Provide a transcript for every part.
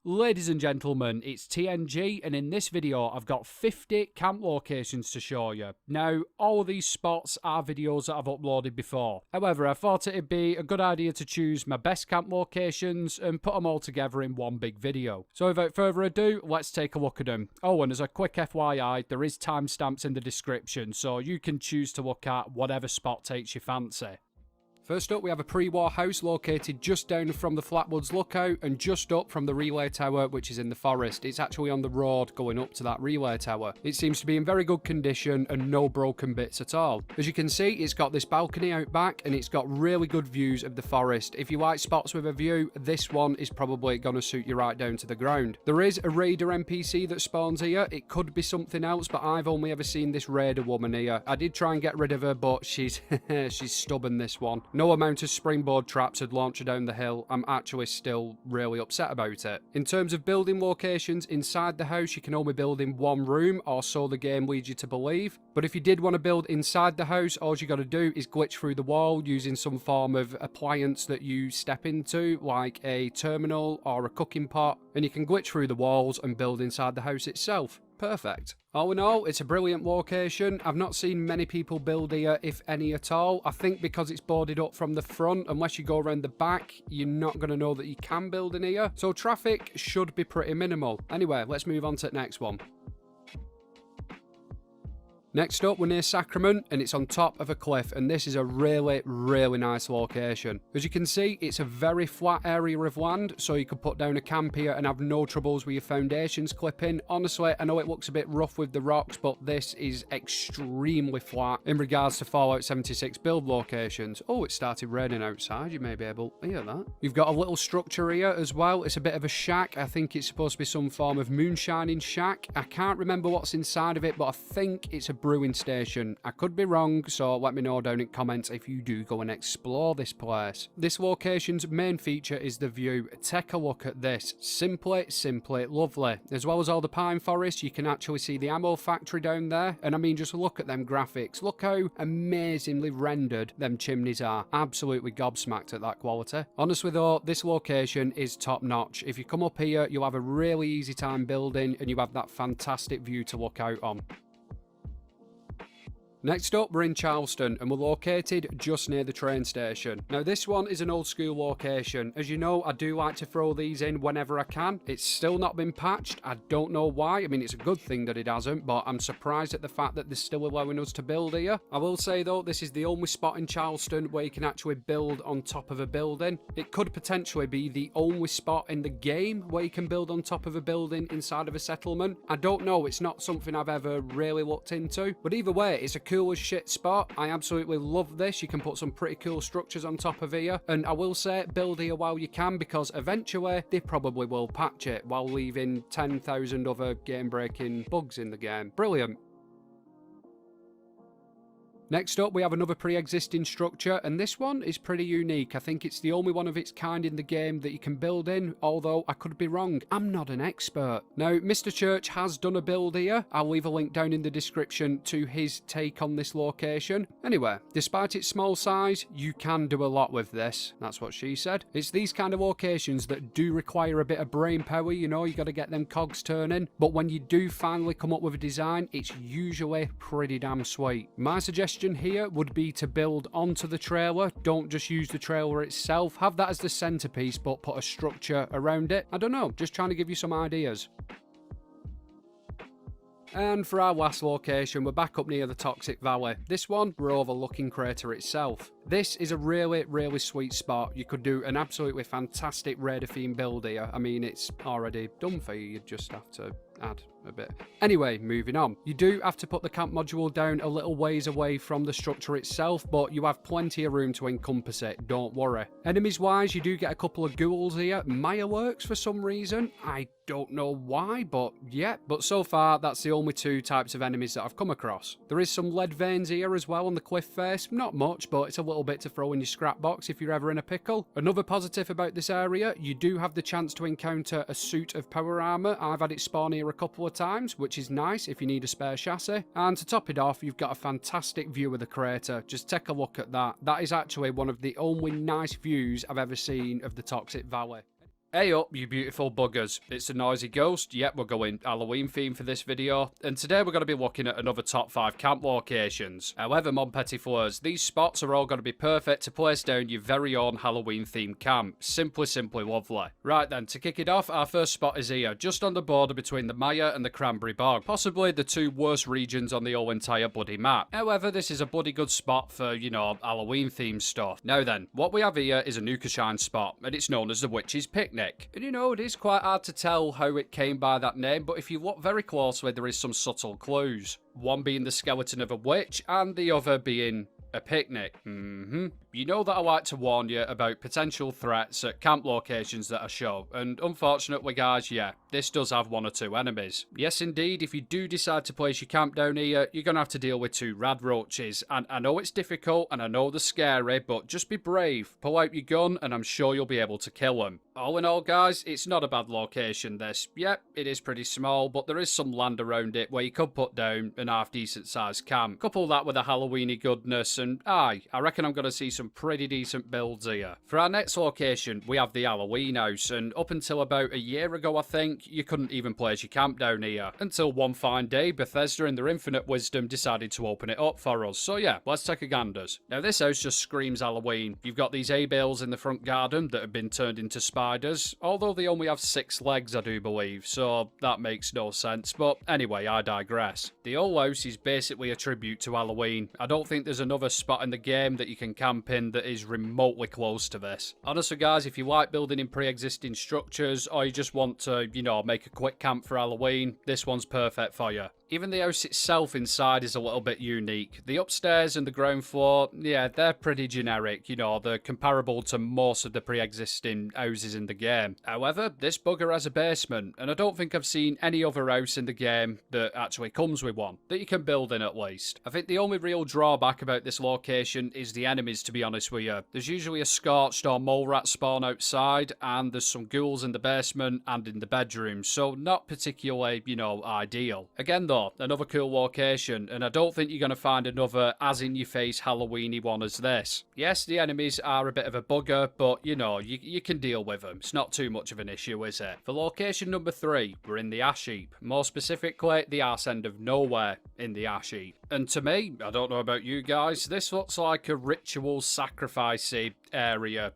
Ladies and gentlemen, it's TNG, and in this video I've got 50 camp locations to show you. Now, all of these spots are videos that I've uploaded before. However, I thought it'd be a good idea to choose my best camp locations and put them all together in one big video. So without further ado, let's take a look at them. Oh, and as a quick FYI, there is timestamps in the description, so you can choose to look at whatever spot takes your fancy. First up, we have a pre-war house located just down from the Flatwoods Lookout and just up from the relay tower, which is in the forest. It's actually on the road going up to that relay tower. It seems to be in very good condition and no broken bits at all. As you can see, it's got this balcony out back and it's got really good views of the forest. If you like spots with a view, this one is probably going to suit you right down to the ground. There is a raider NPC that spawns here. It could be something else, but I've only ever seen this raider woman here. I did try and get rid of her, but she's stubborn, this one. No amount of springboard traps had launched her down the hill. I'm actually still really upset about it. In terms of building locations inside the house, you can only build in one room, or so the game leads you to believe. But if you did want to build inside the house, all you got to do is glitch through the wall using some form of appliance that you step into, like a terminal or a cooking pot, and you can glitch through the walls and build inside the house itself. Perfect. All in all, it's a brilliant location. I've not seen many people build here, if any at all. I think because it's boarded up from the front, unless you go around the back, you're not going to know that you can build in here. So traffic should be pretty minimal. Anyway, let's move on to the next one. Next up, we're near Sacrament, and it's on top of a cliff, and this is a really, really nice location. As you can see, it's a very flat area of land, so you could put down a camp here and have no troubles with your foundations clipping. Honestly, I know it looks a bit rough with the rocks, but this is extremely flat in regards to Fallout 76 build locations. Oh, it started raining outside, you may be able to hear that. You've got a little structure here as well. It's a bit of a shack. I think it's supposed to be some form of moonshining shack. I can't remember what's inside of it, but I think it's a brewing station. I could be wrong, so let me know down in comments if you do go and explore this place. This location's main feature is the view. Take a look at this. Simply lovely. As well as all the pine forests, you can actually see the ammo factory down there, and I mean, just look at them graphics. Look how amazingly rendered them chimneys are. Absolutely gobsmacked at that quality. Honestly though, this location is top notch. If you come up here, you'll have a really easy time building, and you have that fantastic view to look out on. Next up, we're in Charleston, and we're located just near the train station. Now, this one is an old school location. As you know, I do like to throw these in whenever I can. It's still not been patched. I don't know why. I mean, it's a good thing that it hasn't, but I'm surprised at the fact that they're still allowing us to build here. I will say, though, this is the only spot in Charleston where you can actually build on top of a building. It could potentially be the only spot in the game where you can build on top of a building inside of a settlement. I don't know. It's not something I've ever really looked into, but either way, it's a cool as shit spot. I absolutely love this. You can put some pretty cool structures on top of here, and I will say build here while you can, because eventually they probably will patch it while leaving 10,000 other game breaking bugs in the game. Brilliant. Next up, we have another pre-existing structure, and this one is pretty unique. I think it's the only one of its kind in the game that you can build in, although I could be wrong. I'm not an expert. Now, Mr. Church has done a build here. I'll leave a link down in the description to his take on this location. Anyway, despite its small size, you can do a lot with this. That's what she said. It's these kind of locations that do require a bit of brain power, you know, you got to get them cogs turning, but when you do finally come up with a design, it's usually pretty damn sweet. My suggestion here would be to build onto the trailer. Don't just use the trailer itself. Have that as the centerpiece, but put a structure around it. I don't know, just trying to give you some ideas. And for our last location, we're back up near the Toxic Valley. This one, we're overlooking Crater itself. This is a really, really sweet spot. You could do an absolutely fantastic Raider theme build here. I mean, it's already done for you. You just have to add a bit. Anyway, moving on. You do have to put the camp module down a little ways away from the structure itself, but you have plenty of room to encompass it, don't worry. Enemies wise, you do get a couple of ghouls here. Mire works for some reason. I don't know why, but yeah. But so far, that's the only two types of enemies that I've come across. There is some lead veins here as well on the cliff face. Not much, but it's a little bit to throw in your scrap box if you're ever in a pickle. Another positive about this area, you do have the chance to encounter a suit of power armor. I've had it spawn here a couple of times, which is nice if you need a spare chassis. And to top it off, you've got a fantastic view of the crater. Just take a look at that. That is actually one of the only nice views I've ever seen of the Toxic Valley. Hey up, you beautiful buggers. It's a noisy ghost. Yep, we're going Halloween theme for this video. And today we're going to be looking at another top 5 camp locations. However, mon petit fleurs, these spots are all going to be perfect to place down your very own Halloween themed camp. Simply lovely. Right then, to kick it off, our first spot is here, just on the border between the Mire and the Cranberry Bog. Possibly the two worst regions on the whole entire bloody map. However, this is a bloody good spot for, you know, Halloween themed stuff. Now then, what we have here is a Nuka-shine spot, and it's known as the Witch's Picnic. And you know, it is quite hard to tell how it came by that name, but if you look very closely, there is some subtle clues. One being the skeleton of a witch, and the other being a picnic. You know that I like to warn you about potential threats at camp locations that I show, and unfortunately guys, yeah, this does have one or two enemies. Yes indeed, if you do decide to place your camp down here, you're gonna have to deal with 2 rad roaches, and I know it's difficult, and I know they're scary, but just be brave, pull out your gun, and I'm sure you'll be able to kill them. All in all guys, it's not a bad location this. Yep, it is pretty small, but there is some land around it where you could put down an half decent sized camp. Couple that with a Halloweeny goodness, and I reckon I'm gonna see some pretty decent builds here. For our next location, we have the Halloween house, and up until about a year ago I think, you couldn't even place your camp down here. Until one fine day, Bethesda in their infinite wisdom decided to open it up for us. So yeah, let's take a ganders. Now this house just screams Halloween. You've got these hay bales in the front garden that have been turned into spiders, although they only have 6 legs I do believe, so that makes no sense, but anyway, I digress. The whole house is basically a tribute to Halloween. I don't think there's another spot in the game that you can camp in that is remotely close to this. Honestly guys, if you like building in pre-existing structures, or you just want to, you know, make a quick camp for Halloween, this one's perfect for you. Even the house itself inside is a little bit unique. The upstairs and the ground floor, yeah, they're pretty generic, you know, they're comparable to most of the pre-existing houses in the game. However, this bugger has a basement, and I don't think I've seen any other house in the game that actually comes with one, that you can build in at least. I think the only real drawback about this location is the enemies, to be honest with you. There's usually a scorched or mole rat spawn outside, and there's some ghouls in the basement and in the bedroom, so not particularly, you know, ideal. Again though, another cool location, and I don't think you're going to find another as-in-your-face Halloweeny one as this. Yes, the enemies are a bit of a bugger, but you know, you can deal with them. It's not too much of an issue, is it? For location number 3, we're in the Ash Heap. More specifically, the arse end of nowhere in the Ash Heap. And to me, I don't know about you guys, this looks like a ritual sacrificey area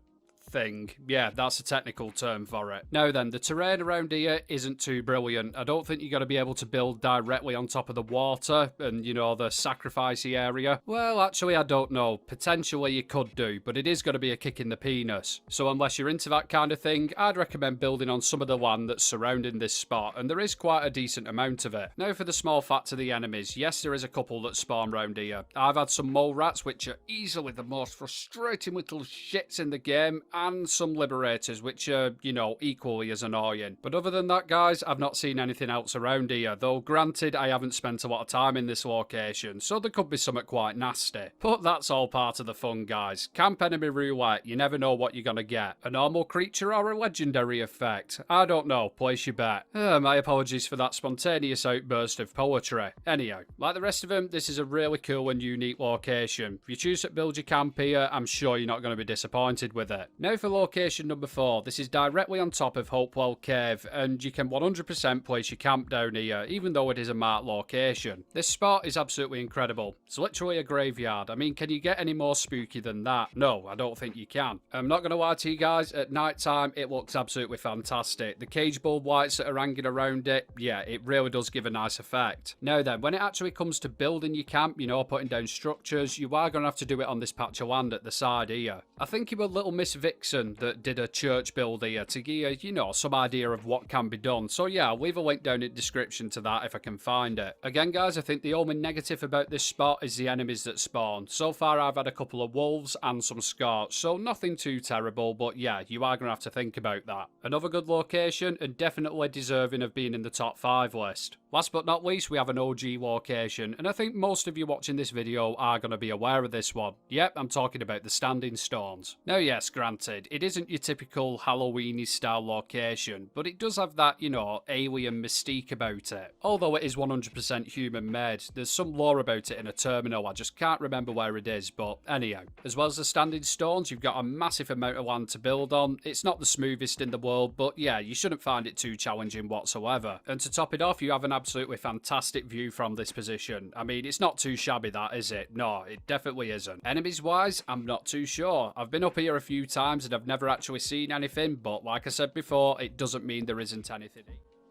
thing. Yeah, that's a technical term for it. Now then, the terrain around here isn't too brilliant. I don't think you're going to be able to build directly on top of the water and, you know, the sacrificey area. Well, actually, I don't know. Potentially you could do, but it is going to be a kick in the penis. So unless you're into that kind of thing, I'd recommend building on some of the land that's surrounding this spot, and there is quite a decent amount of it. Now for the small fact of the enemies, yes, there is a couple that spawn around here. I've had some mole rats, which are easily the most frustrating little shits in the game, and some liberators, which are, you know, equally as annoying. But other than that, guys, I've not seen anything else around here, though granted, I haven't spent a lot of time in this location, so there could be something quite nasty. But that's all part of the fun, guys. Camp enemy roulette, you never know what you're gonna get. A normal creature or a legendary effect? I don't know, place your bet. My apologies for that spontaneous outburst of poetry. Anyhow, like the rest of them, this is a really cool and unique location. If you choose to build your camp here, I'm sure you're not going to be disappointed with it. Now for location number 4, this is directly on top of Hopewell Cave, and you can 100% place your camp down here, even though it is a marked location. This spot is absolutely incredible. It's literally a graveyard. I mean, can you get any more spooky than that? No, I don't think you can. I'm not going to lie to you guys, at night time it looks absolutely fantastic. The cage bulb lights that are hanging around it, yeah, it really does give a nice effect. Now then, when it actually comes to building your camp, you know, putting down structures, you are going to have to do it on this patch of land at the side here. I think it was Little Miss Vixen that did a church build here to give you know, some idea of what can be done. So yeah, I'll leave a link down in the description to that if I can find it. Again guys, I think the only negative about this spot is the enemies that spawn. So far I've had a couple of wolves and some scorch, so nothing too terrible, but yeah, you are going to have to think about that. Another good location, and definitely deserving of being in the top 5 list. Last but not least, we have an OG location, and I think most of you watching this video are going to be aware of this one. Yep, I'm talking about the Standing Stones. Now yes, granted, spotted. It isn't your typical Halloween-y style location, but it does have that, you know, alien mystique about it. Although it is 100% human-made, there's some lore about it in a terminal, I just can't remember where it is, but anyhow. As well as the standing stones, you've got a massive amount of land to build on. It's not the smoothest in the world, but yeah, you shouldn't find it too challenging whatsoever. And to top it off, you have an absolutely fantastic view from this position. I mean, it's not too shabby, that, is it? No, it definitely isn't. Enemies-wise, I'm not too sure. I've been up here a few times and I've never actually seen anything, but like I said before, it doesn't mean there isn't anything.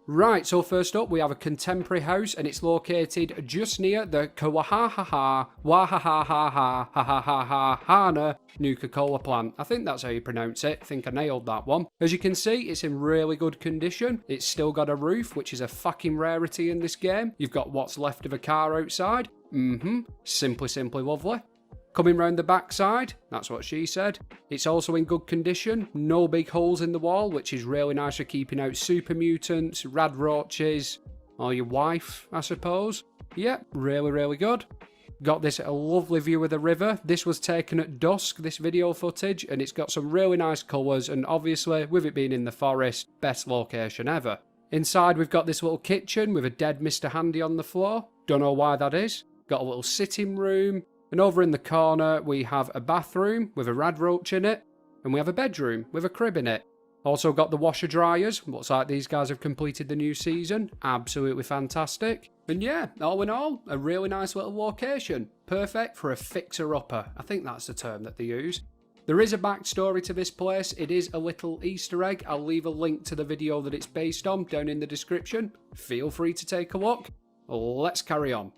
Right, so first up we have a contemporary house and it's located just near the Kawahahaha Wahahaha Hana Nuka-Cola plant. I think that's how you pronounce it. I think I nailed that one. As you can see, it's in really good condition. It's still got a roof, which is a fucking rarity in this game. You've got what's left of a car outside. Simply lovely. Coming round the backside, that's what she said. It's also in good condition, no big holes in the wall, which is really nice for keeping out super mutants, rad roaches, or your wife, I suppose. Yep, really good. Got this at a lovely view of the river. This was taken at dusk, this video footage, and it's got some really nice colours, and obviously, with it being in the forest, best location ever. Inside, we've got this little kitchen with a dead Mr. Handy on the floor. Don't know why that is. Got a little sitting room. And over in the corner, we have a bathroom with a rad roach in it. And we have a bedroom with a crib in it. Also got the washer dryers. Looks like these guys have completed the new season. Absolutely fantastic. And yeah, all in all, a really nice little location. Perfect for a fixer-upper. I think that's the term that they use. There is a backstory to this place. It is a little Easter egg. I'll leave a link to the video that it's based on down in the description. Feel free to take a look. Let's carry on.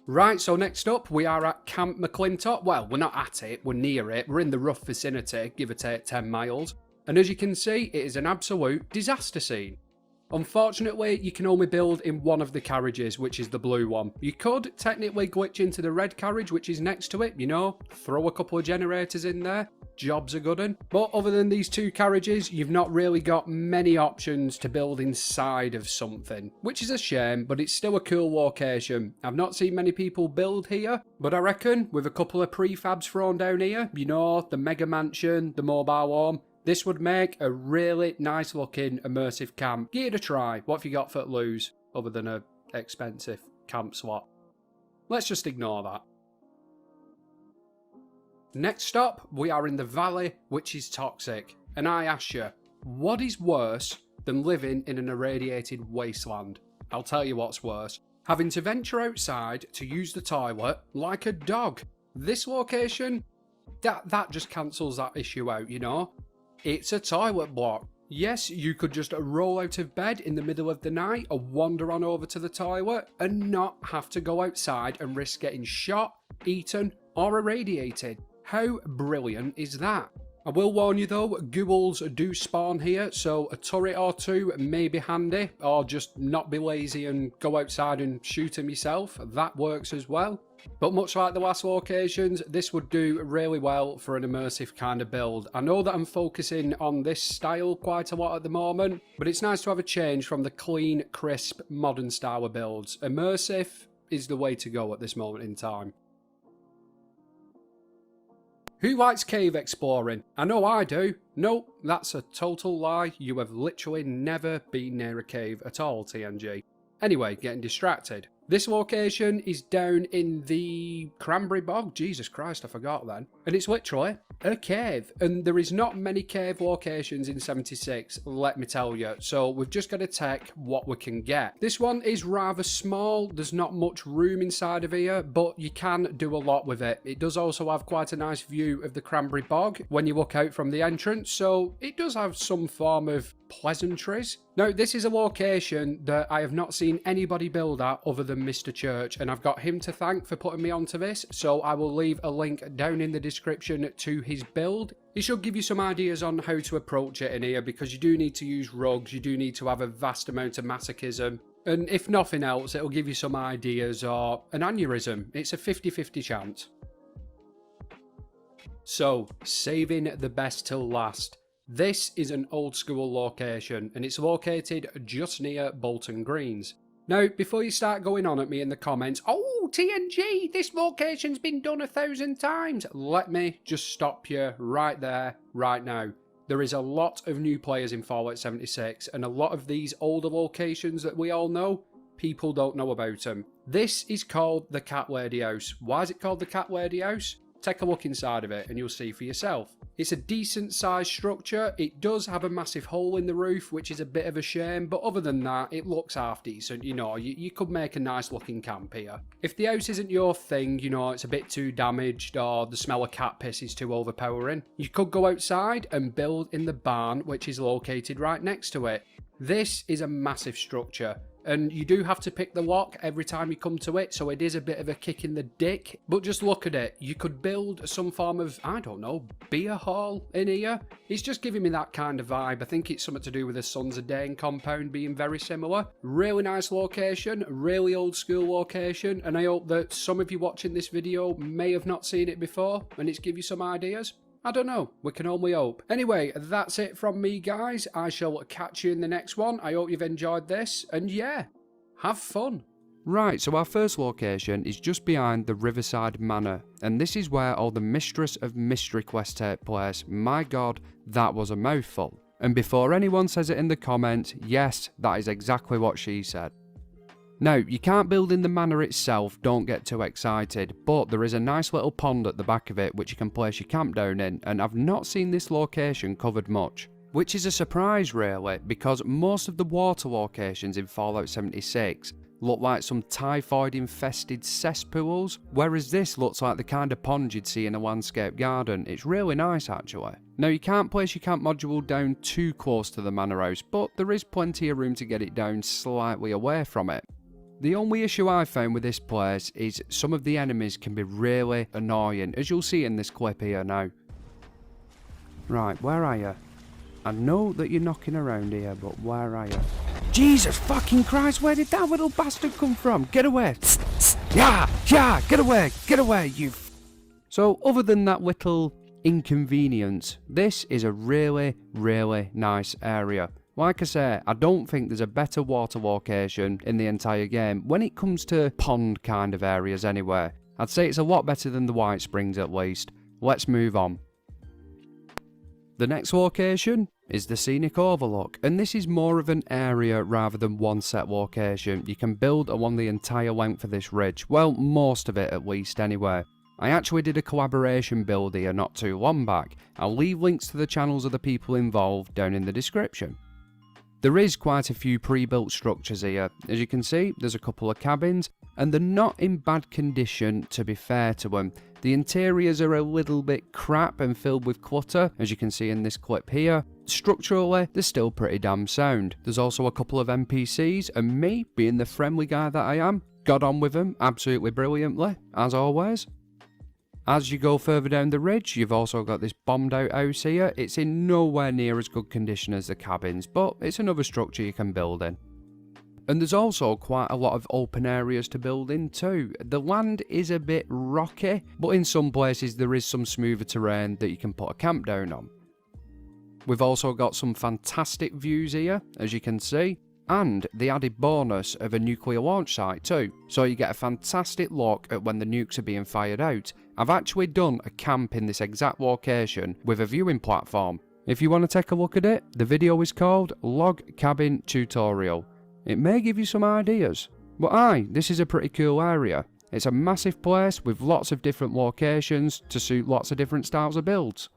Right, so next up, we are at Camp McClintock. Well, we're not at it, we're near it. We're in the rough vicinity, give or take 10 miles. And as you can see, it is an absolute disaster scene. Unfortunately, you can only build in one of the carriages, which is the blue one. You could technically glitch into the red carriage, which is next to it, you know, throw a couple of generators in there. Job's a good one. But other than these two carriages, you've not really got many options to build inside of something, which is a shame, but it's still a cool location. I've not seen many people build here, but I reckon with a couple of prefabs thrown down here, you know, the mega mansion, the mobile home, this would make a really nice looking immersive camp. Give it a try. What have you got for to lose other than a expensive camp slot? Let's just ignore that. Next stop, we are in the valley, which is toxic. And I ask you, what is worse than living in an irradiated wasteland? I'll tell you what's worse. Having to venture outside to use the toilet like a dog. This location, that just cancels that issue out, you know? It's a toilet block. Yes, you could just roll out of bed in the middle of the night or wander on over to the toilet and not have to go outside and risk getting shot, eaten, or irradiated. How brilliant is that? I will warn you though, ghouls do spawn here, so a turret or two may be handy, or just not be lazy and go outside and shoot them yourself. That works as well. But much like the last locations, this would do really well for an immersive kind of build. I know that I'm focusing on this style quite a lot at the moment, but it's nice to have a change from the clean, crisp, modern style of builds. Immersive is the way to go at this moment in time. Who likes cave exploring? I know I do. Nope, that's a total lie. You have literally never been near a cave at all, TNG. Anyway, getting distracted. This location is down in the Cranberry Bog. Jesus Christ, I forgot then. And it's literally a cave. And there is not many cave locations in 76, let me tell you. So we've just got to take what we can get. This one is rather small. There's not much room inside of here, but you can do a lot with it. It does also have quite a nice view of the Cranberry Bog when you look out from the entrance. So it does have some form of pleasantries. Now, this is a location that I have not seen anybody build at other than Mr. Church, and I've got him to thank for putting me onto this, so I will leave a link down in the description to his build. It should give you some ideas on how to approach it in here, because you do need to use rugs, you do need to have a vast amount of masochism, and if nothing else, it'll give you some ideas or an aneurysm. It's a 50-50 chance. So, saving the best till last. This is an old school location and it's located just near Bolton Greens. Now, before you start going on at me in the comments, oh, TNG, this location's been done 1,000 times, let me just stop you right there, right now. There is a lot of new players in Fallout 76, and a lot of these older locations that we all know, people don't know about them. This is called the Cat Lady House. Why is it called the Cat Lady House? Take a look inside of it and you'll see for yourself. It's a decent sized structure. It does have a massive hole in the roof, which is a bit of a shame, but other than that, it looks half decent. You know, you could make a nice looking camp here. If the house isn't your thing, you know, it's a bit too damaged or the smell of cat piss is too overpowering, you could go outside and build in the barn, which is located right next to it. This is a massive structure, and you do have to pick the lock every time you come to it, so it is a bit of a kick in the dick. But just look at it. You could build some form of, I don't know, beer hall in here. It's just giving me that kind of vibe. I think it's something to do with the Sons of Dane compound being very similar. Really nice location, really old school location, and I hope that some of you watching this video may have not seen it before, and it's give you some ideas. I don't know, we can only hope. Anyway, that's it from me, guys. I shall catch you in the next one. I hope you've enjoyed this, and yeah, have fun. Right, so our first location is just behind the Riverside Manor, and this is where all the Mistress of Mystery quests take place. My god, that was a mouthful. And before anyone says it in the comments, yes, that is exactly what she said. Now, you can't build in the manor itself, don't get too excited, but there is a nice little pond at the back of it which you can place your camp down in, and I've not seen this location covered much. Which is a surprise really, because most of the water locations in Fallout 76 look like some typhoid infested cesspools, whereas this looks like the kind of pond you'd see in a landscape garden. It's really nice actually. Now you can't place your camp module down too close to the manor house, but there is plenty of room to get it down slightly away from it. The only issue I found with this place is some of the enemies can be really annoying, as you'll see in this clip here now. Right, where are you? I know that you're knocking around here, but where are you? Jesus fucking Christ, where did that little bastard come from? Get away! Yeah, get away, you So, other than that little inconvenience, this is a really, really nice area. Like I say, I don't think there's a better water location in the entire game when it comes to pond kind of areas anyway. I'd say it's a lot better than the White Springs at least. Let's move on. The next location is the Scenic Overlook, and this is more of an area rather than one set location. You can build along the entire length of this ridge, well, most of it at least anyway. I actually did a collaboration build here not too long back. I'll leave links to the channels of the people involved down in the description. There is quite a few pre-built structures here. As you can see, there's a couple of cabins, and they're not in bad condition to be fair to them. The interiors are a little bit crap and filled with clutter, as you can see in this clip here. Structurally, they're still pretty damn sound. There's also a couple of NPCs, and me, being the friendly guy that I am, got on with them absolutely brilliantly, as always. As you go further down the ridge, you've also got this bombed out house here. It's in nowhere near as good condition as the cabins, but it's another structure you can build in. And there's also quite a lot of open areas to build in too. The land is a bit rocky, but in some places there is some smoother terrain that you can put a camp down on. We've also got some fantastic views here, as you can see, and the added bonus of a nuclear launch site too, so you get a fantastic look at when the nukes are being fired out. I've actually done a camp in this exact location with a viewing platform. If you want to take a look at it, the video is called Log Cabin Tutorial. It may give you some ideas. But aye, this is a pretty cool area. It's a massive place with lots of different locations to suit lots of different styles of builds.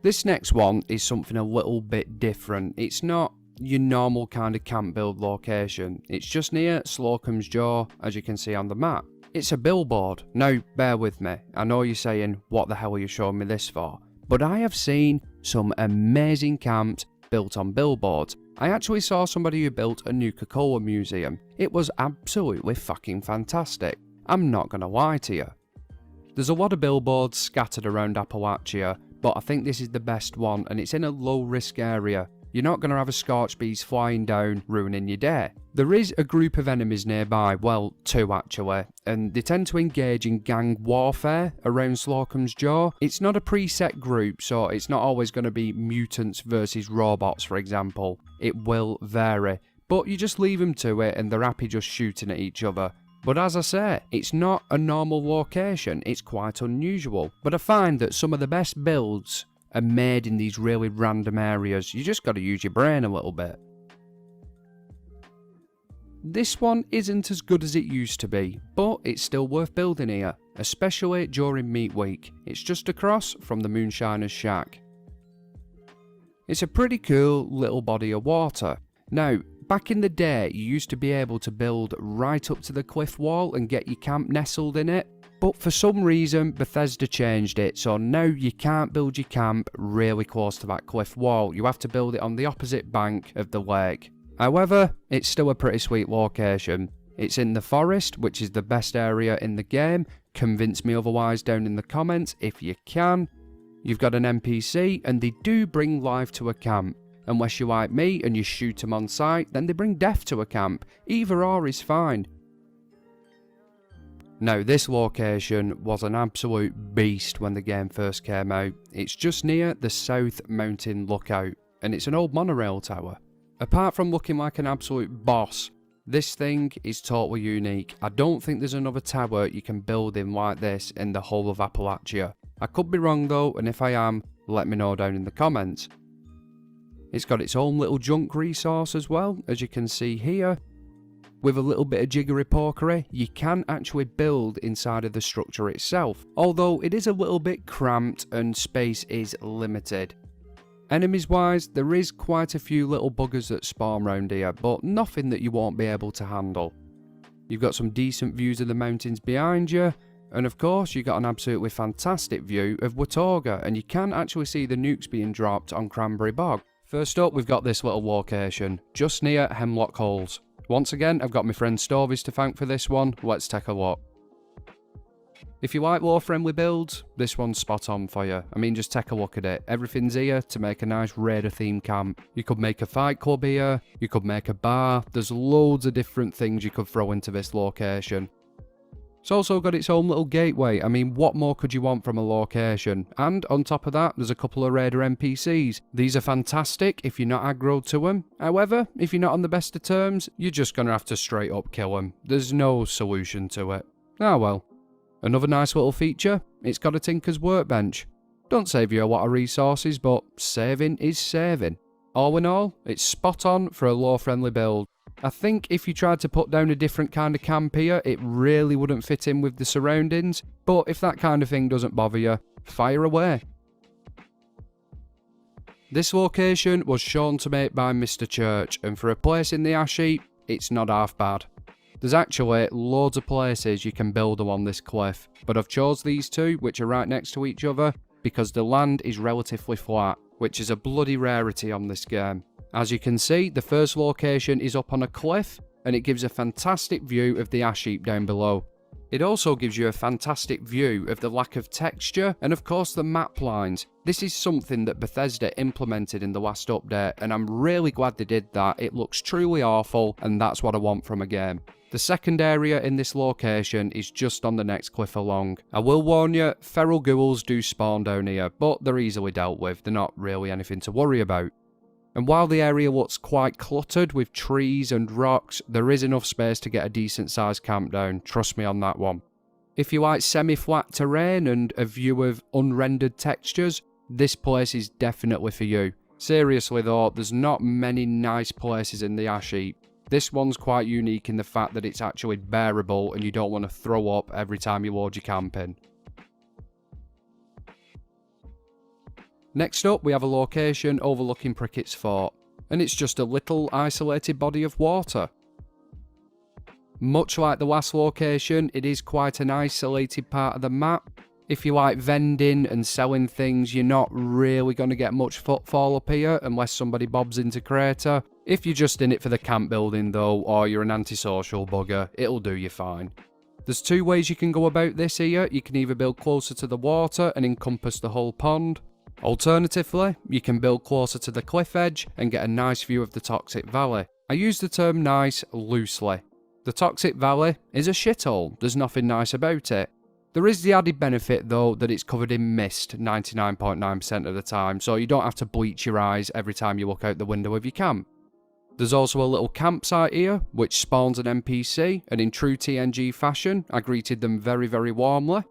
This next one is something a little bit different. It's not your normal kind of camp build location. It's just near Slocum's Jaw, as you can see on the map. It's a billboard. Now, bear with me. I know you're saying, what the hell are you showing me this for? But I have seen some amazing camps built on billboards. I actually saw somebody who built a Nuka-Cola museum. It was absolutely fucking fantastic. I'm not gonna lie to you. There's a lot of billboards scattered around Appalachia, but I think this is the best one, and it's in a low risk area. You're not going to have a scorched beast flying down, ruining your day. There is a group of enemies nearby, well, two actually, and they tend to engage in gang warfare around Slocum's Jaw. It's not a preset group, so it's not always going to be mutants versus robots, for example. It will vary, but you just leave them to it and they're happy just shooting at each other. But as I say, it's not a normal location, it's quite unusual. But I find that some of the best builds are made in these really random areas. You just got to use your brain a little bit. This one isn't as good as it used to be, but it's still worth building here, especially during meat week. It's just across from the Moonshiner's Shack. It's a pretty cool little body of water. Now, back in the day, you used to be able to build right up to the cliff wall and get your camp nestled in it, but for some reason Bethesda changed it, so now you can't build your camp really close to that cliff wall. You have to build it on the opposite bank of the lake. However, it's still a pretty sweet location. It's in the forest, which is the best area in the game. Convince me otherwise down in the comments if you can. You've got an NPC and they do bring life to a camp. Unless you're like me and you shoot them on sight, then they bring death to a camp. Either or is fine. Now, this location was an absolute beast when the game first came out. It's just near the South Mountain Lookout, and it's an old monorail tower. Apart from looking like an absolute boss, this thing is totally unique. I don't think there's another tower you can build in like this in the whole of Appalachia. I could be wrong though, and if I am, let me know down in the comments. It's got its own little junk resource as well, as you can see here. With a little bit of jiggery pokery, you can actually build inside of the structure itself, although it is a little bit cramped and space is limited. Enemies wise, there is quite a few little buggers that spawn around here, but nothing that you won't be able to handle. You've got some decent views of the mountains behind you, and of course you've got an absolutely fantastic view of Watauga, and you can actually see the nukes being dropped on Cranberry Bog. First up, we've got this little location, just near Hemlock Holes. Once again, I've got my friend Stovies to thank for this one. Let's take a look. If you like lore-friendly builds, this one's spot on for you. I mean, just take a look at it. Everything's here to make a nice raider-themed camp. You could make a fight club here, you could make a bar. There's loads of different things you could throw into this location. It's also got its own little gateway. I mean, what more could you want from a location? And on top of that, there's a couple of raider NPCs. These are fantastic if you're not aggroed to them. However, if you're not on the best of terms, you're just going to have to straight up kill them. There's no solution to it. Ah well. Another nice little feature, it's got a Tinker's Workbench. Don't save you a lot of resources, but saving is saving. All in all, it's spot on for a lore-friendly build. I think if you tried to put down a different kind of camp here, it really wouldn't fit in with the surroundings, but if that kind of thing doesn't bother you, fire away. This location was shown to me by Mr. Church, and for a place in the ash heap, it's not half bad. There's actually loads of places you can build along this cliff, but I've chose these two, which are right next to each other, because the land is relatively flat, which is a bloody rarity on this game. As you can see, the first location is up on a cliff, and it gives a fantastic view of the ash heap down below. It also gives you a fantastic view of the lack of texture, and of course the map lines. This is something that Bethesda implemented in the last update, and I'm really glad they did that. It looks truly awful, and that's what I want from a game. The second area in this location is just on the next cliff along. I will warn you, feral ghouls do spawn down here, but they're easily dealt with. They're not really anything to worry about. And while the area looks quite cluttered with trees and rocks, there is enough space to get a decent sized camp down, trust me on that one. If you like semi-flat terrain and a view of unrendered textures, this place is definitely for you. Seriously though, there's not many nice places in the ash heap. This one's quite unique in the fact that it's actually bearable and you don't want to throw up every time you load your camp in. Next up, we have a location overlooking Prickett's Fort, and it's just a little isolated body of water. Much like the last location, it is quite an isolated part of the map. If you like vending and selling things, you're not really going to get much footfall up here unless somebody bobs into crater. If you're just in it for the camp building though, or you're an antisocial bugger, it'll do you fine. There's two ways you can go about this here. You can either build closer to the water and encompass the whole pond. Alternatively, you can build closer to the cliff edge and get a nice view of the Toxic Valley. I use the term nice loosely. The Toxic Valley is a shithole, there's nothing nice about it. There is the added benefit though that it's covered in mist 99.9% of the time, so you don't have to bleach your eyes every time you look out the window of your camp. There's also a little campsite here, which spawns an NPC, and in true TNG fashion, I greeted them very, very warmly.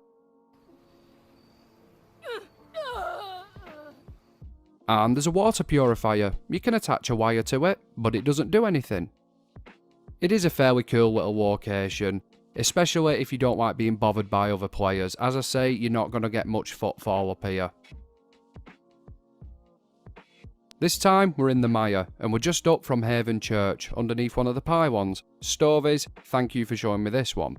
And there's a water purifier. You can attach a wire to it, but it doesn't do anything. It is a fairly cool little location, especially if you don't like being bothered by other players. As I say, you're not going to get much footfall up here. This time, we're in the Mire, and we're just up from Haven Church, underneath one of the pylons. Stovies, thank you for showing me this one.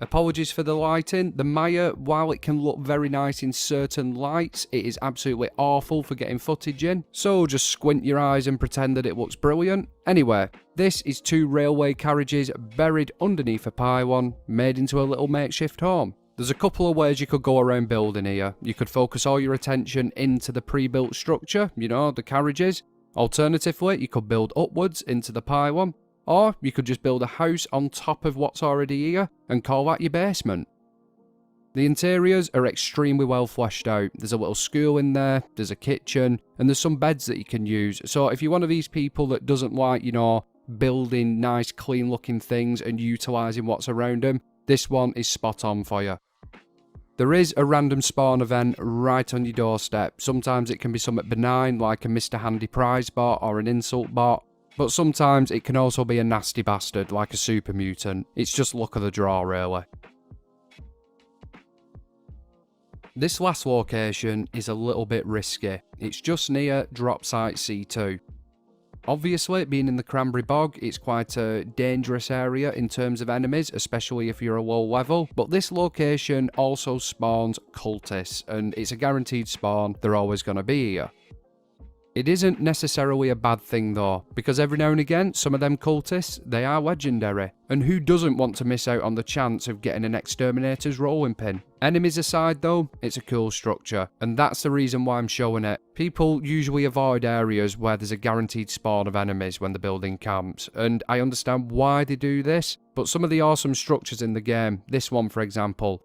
Apologies for the lighting. The Mire, while it can look very nice in certain lights, it is absolutely awful for getting footage in. So just squint your eyes and pretend that it looks brilliant. Anyway, this is 2 railway carriages buried underneath a pylon, made into a little makeshift home. There's a couple of ways you could go around building here. You could focus all your attention into the pre-built structure, you know, the carriages. Alternatively, you could build upwards into the pylon. Or you could just build a house on top of what's already here and call that your basement. The interiors are extremely well fleshed out. There's a little school in there, there's a kitchen, and there's some beds that you can use. So if you're one of these people that doesn't like, you know, building nice clean looking things and utilising what's around them, this one is spot on for you. There is a random spawn event right on your doorstep. Sometimes it can be something benign like a Mr. Handy prize bot or an insult bot. But sometimes it can also be a nasty bastard, like a super mutant. It's just luck of the draw, really. This last location is a little bit risky. It's just near drop site C2. Obviously, being in the Cranberry Bog, it's quite a dangerous area in terms of enemies, especially if you're a low level. But this location also spawns cultists, and it's a guaranteed spawn. They're always going to be here. It isn't necessarily a bad thing though, because every now and again, some of them cultists, they are legendary. And who doesn't want to miss out on the chance of getting an exterminator's rolling pin? Enemies aside though, it's a cool structure, and that's the reason why I'm showing it. People usually avoid areas where there's a guaranteed spawn of enemies when they're building camps, and I understand why they do this, but some of the awesome structures in the game, this one for example,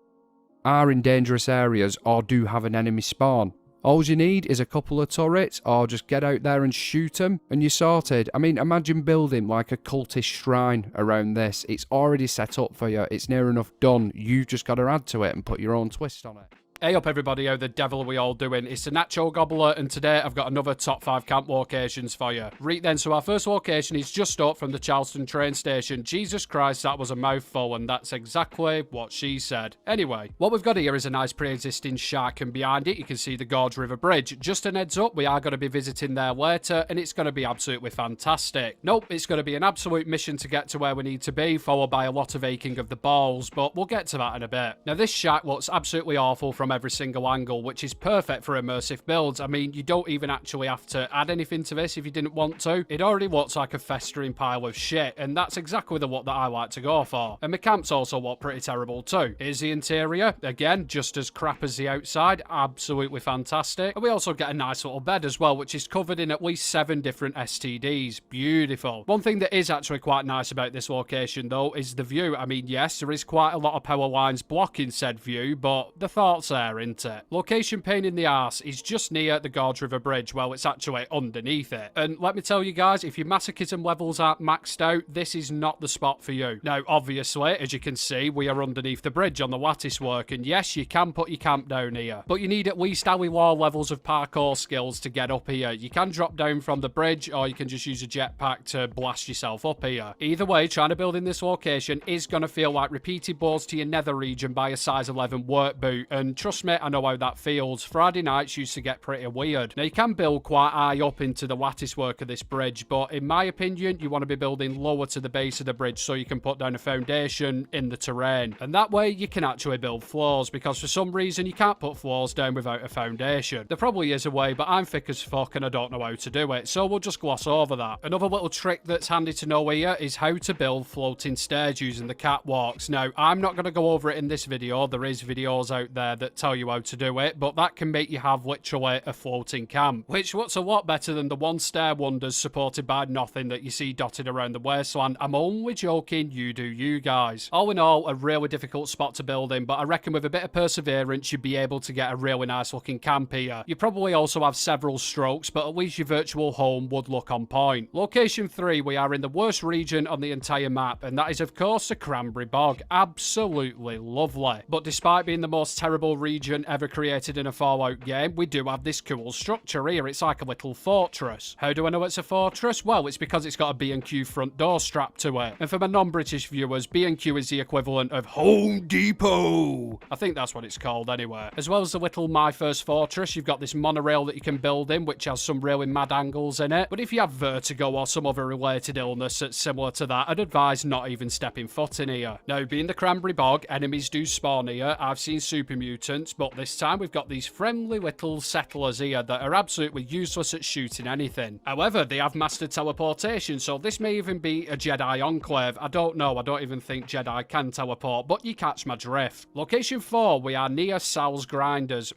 are in dangerous areas or do have an enemy spawn. All you need is a couple of turrets, or just get out there and shoot them, and you're sorted. I mean, imagine building like a cultist shrine around this. It's already set up for you. It's near enough done. You've just got to add to it and put your own twist on it. Hey up everybody, how the devil are we all doing? It's the Nacho Gobbler, and today I've got another top 5 camp locations for you. Right then, so our first location is just up from the Charleston train station. Jesus Christ, that was a mouthful, and that's exactly what she said. Anyway, what we've got here is a nice pre-existing shack, and behind it you can see the Gorge River Bridge. Just an heads up, we are going to be visiting there later, and it's going to be absolutely fantastic. Nope, it's going to be an absolute mission to get to where we need to be, followed by a lot of aching of the balls, but we'll get to that in a bit. Now this shack looks absolutely awful from every single angle, which is perfect for immersive builds. I mean, you don't even actually have to add anything to this if you didn't want to. It already looks like a festering pile of shit, and that's exactly the look that I like to go for. And the camps also look pretty terrible too. Here's the interior, again, just as crap as the outside, absolutely fantastic. And we also get a nice little bed as well, which is covered in at least 7 different STDs. Beautiful. One thing that is actually quite nice about this location though is the view. I mean, yes, there is quite a lot of power lines blocking said view, but the thought's there, isn't it? Location pain in the arse is just near the Gorge River Bridge. Well, it's actually underneath it. And let me tell you guys, if your masochism levels aren't maxed out, this is not the spot for you. Now, obviously, as you can see, we are underneath the bridge on the lattice work, and yes, you can put your camp down here, but you need at least alley wall levels of parkour skills to get up here. You can drop down from the bridge, or you can just use a jetpack to blast yourself up here. Either way, trying to build in this location is going to feel like repeated blows to your nether region by a size 11 work boot, and trust me, I know how that feels. Friday nights used to get pretty weird. Now, you can build quite high up into the lattice work of this bridge, but in my opinion, you want to be building lower to the base of the bridge so you can put down a foundation in the terrain. And that way, you can actually build floors, because for some reason, you can't put floors down without a foundation. There probably is a way, but I'm thick as fuck and I don't know how to do it, so we'll just gloss over that. Another little trick that's handy to know here is how to build floating stairs using the catwalks. Now, I'm not going to go over it in this video. There is videos out there that tell you how to do it, but that can make you have literally a floating camp, which looks a lot better than the one-stair wonders supported by nothing that you see dotted around the wasteland. I'm only joking, you do you guys. All in all, a really difficult spot to build in, but I reckon with a bit of perseverance, you'd be able to get a really nice looking camp here. You probably also have several strokes, but at least your virtual home would look on point. Location 3, we are in the worst region on the entire map, and that is of course the Cranberry Bog. Absolutely lovely. But despite being the most terrible region ever created in a Fallout game, we do have this cool structure here. It's like a little fortress. How do I know it's a fortress? Well, it's because it's got a B&Q front door strapped to it. And for my non-British viewers, B&Q is the equivalent of Home Depot. I think that's what it's called anyway. As well as the little My First Fortress, you've got this monorail that you can build in, which has some really mad angles in it. But if you have vertigo or some other related illness that's similar to that, I'd advise not even stepping foot in here. Now, being the Cranberry Bog, enemies do spawn here. I've seen super mutants, but this time we've got these friendly little settlers here that are absolutely useless at shooting anything. However, they have mastered teleportation, so this may even be a Jedi enclave. I don't know. I don't even think Jedi can teleport, but you catch my drift. Location 4, we are near Sal's Grinders.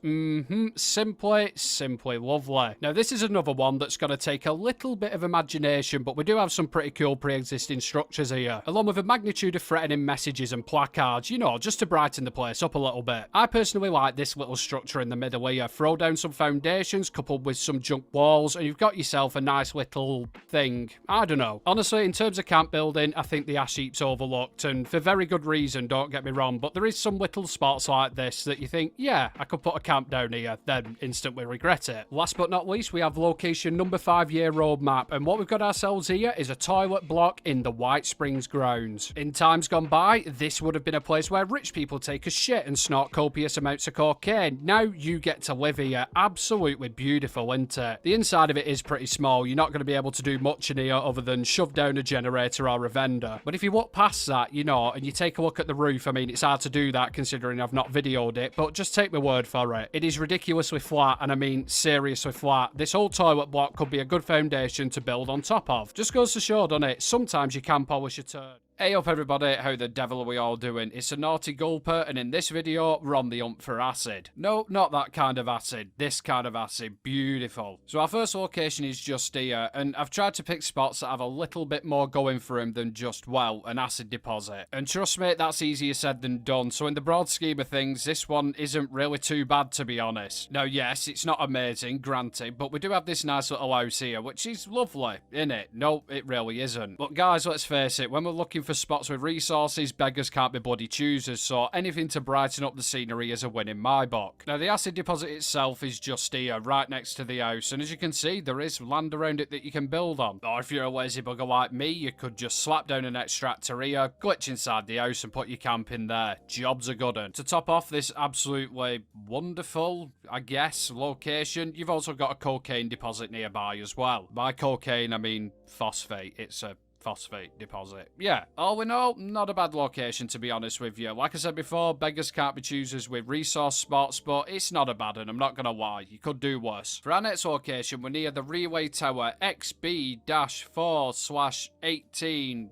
Simply lovely. Now, this is another one that's going to take a little bit of imagination, but we do have some pretty cool pre-existing structures here, along with a magnitude of threatening messages and placards, you know, just to brighten the place up a little bit. I personally like this little structure in the middle here. Throw down some foundations coupled with some junk walls, and you've got yourself a nice little thing. I don't know. Honestly, in terms of camp building, I think the Ash Heap's overlooked, and for very good reason, don't get me wrong, but there is some little spots like this that you think, yeah, I could put a camp down here, then instantly regret it. Last but not least, we have location number 5 year roadmap, and what we've got ourselves here is a toilet block in the White Springs grounds. In times gone by, this would have been a place where rich people take a shit and snort copious amounts of cocaine. Now you get to live here. Absolutely beautiful, isn't it? The inside of it is pretty small. You're not going to be able to do much in here other than shove down a generator or a vendor. But if you walk past that, you know, and you take a look at the roof, I mean, it's hard to do that considering I've not videoed it, but just take my word for it. It is ridiculously flat, and I mean seriously flat. This whole toilet block could be a good foundation to build on top of. Just goes to show, doesn't it? Sometimes you can polish a turd. Hey up everybody, how the devil are we all doing? It's a Naughty Gulper, and in this video, we're on the hunt for acid. No, not that kind of acid. This kind of acid. Beautiful. So our first location is just here, and I've tried to pick spots that have a little bit more going for them than just, well, an acid deposit. And trust me, that's easier said than done, so in the broad scheme of things, this one isn't really too bad, to be honest. Now, yes, it's not amazing, granted, but we do have this nice little house here, which is lovely, innit? No, it really isn't. But guys, let's face it, when we're looking for spots with resources, beggars can't be bloody choosers, so anything to brighten up the scenery is a win in my book. Now, the acid deposit itself is just here, right next to the house, and as you can see, there is land around it that you can build on. Or if you're a lazy bugger like me, you could just slap down an extractor here, glitch inside the house and put your camp in there. Job's a good one. To top off this absolutely wonderful, I guess, location, you've also got a cocaine deposit nearby as well. By cocaine, I mean phosphate. It's a phosphate deposit. Yeah, all in all, not a bad location, to be honest with you. Like I said before, beggars can't be choosers with resource spots, but it's not a bad one, I'm not gonna lie. You could do worse. For our next location, we're near the Relay Tower XB-4/18.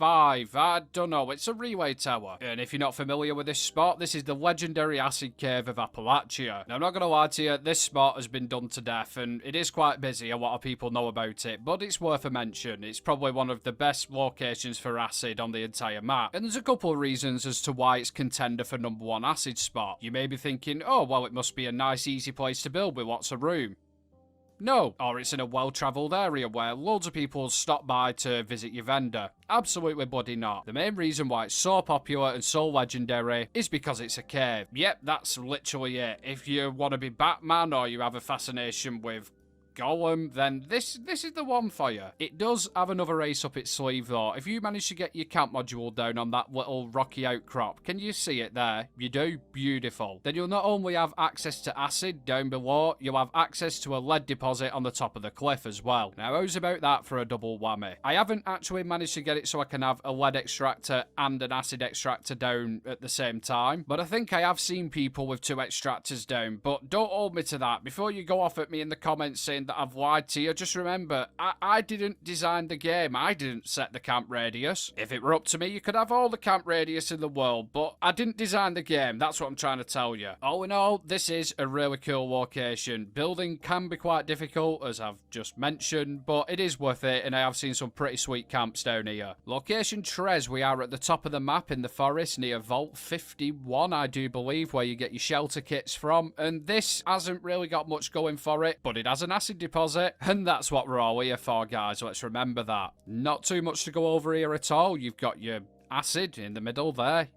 I don't know, it's a relay tower. And if you're not familiar with this spot, this is the legendary acid cave of Appalachia. Now, I'm not going to lie to you, this spot has been done to death, and it is quite busy, a lot of people know about it, but it's worth a mention. It's probably one of the best locations for acid on the entire map. And there's a couple of reasons as to why it's contender for #1 acid spot. You may be thinking, oh, well, it must be a nice, easy place to build with lots of room. No, or it's in a well-travelled area where loads of people stop by to visit your vendor. Absolutely bloody not. The main reason why it's so popular and so legendary is because it's a cave. Yep, that's literally it. If you want to be Batman or you have a fascination with Golem, then this is the one for you. It does have another ace up its sleeve though. If you manage to get your camp module down on that little rocky outcrop, can you see it there? You do? Beautiful. Then you'll not only have access to acid down below, you'll have access to a lead deposit on the top of the cliff as well. Now, how's about that for a double whammy? I haven't actually managed to get it so I can have a lead extractor and an acid extractor down at the same time, but I think I have seen people with 2 extractors down, but don't hold me to that. Before you go off at me in the comments saying that I've lied to you, just remember, I didn't design the game. I didn't set the camp radius. If it were up to me, you could have all the camp radius in the world, but I didn't design the game. That's what I'm trying to tell you. All in all, this is a really cool location. Building can be quite difficult, as I've just mentioned, but it is worth it, and I have seen some pretty sweet camps down here. Location Trez, we are at the top of the map in the forest near Vault 51, I do believe, where you get your shelter kits from, and this hasn't really got much going for it, but it has an acid deposit, and that's what we're all here for, guys. Let's remember that. Not too much to go over here at all. You've got your acid in the middle there.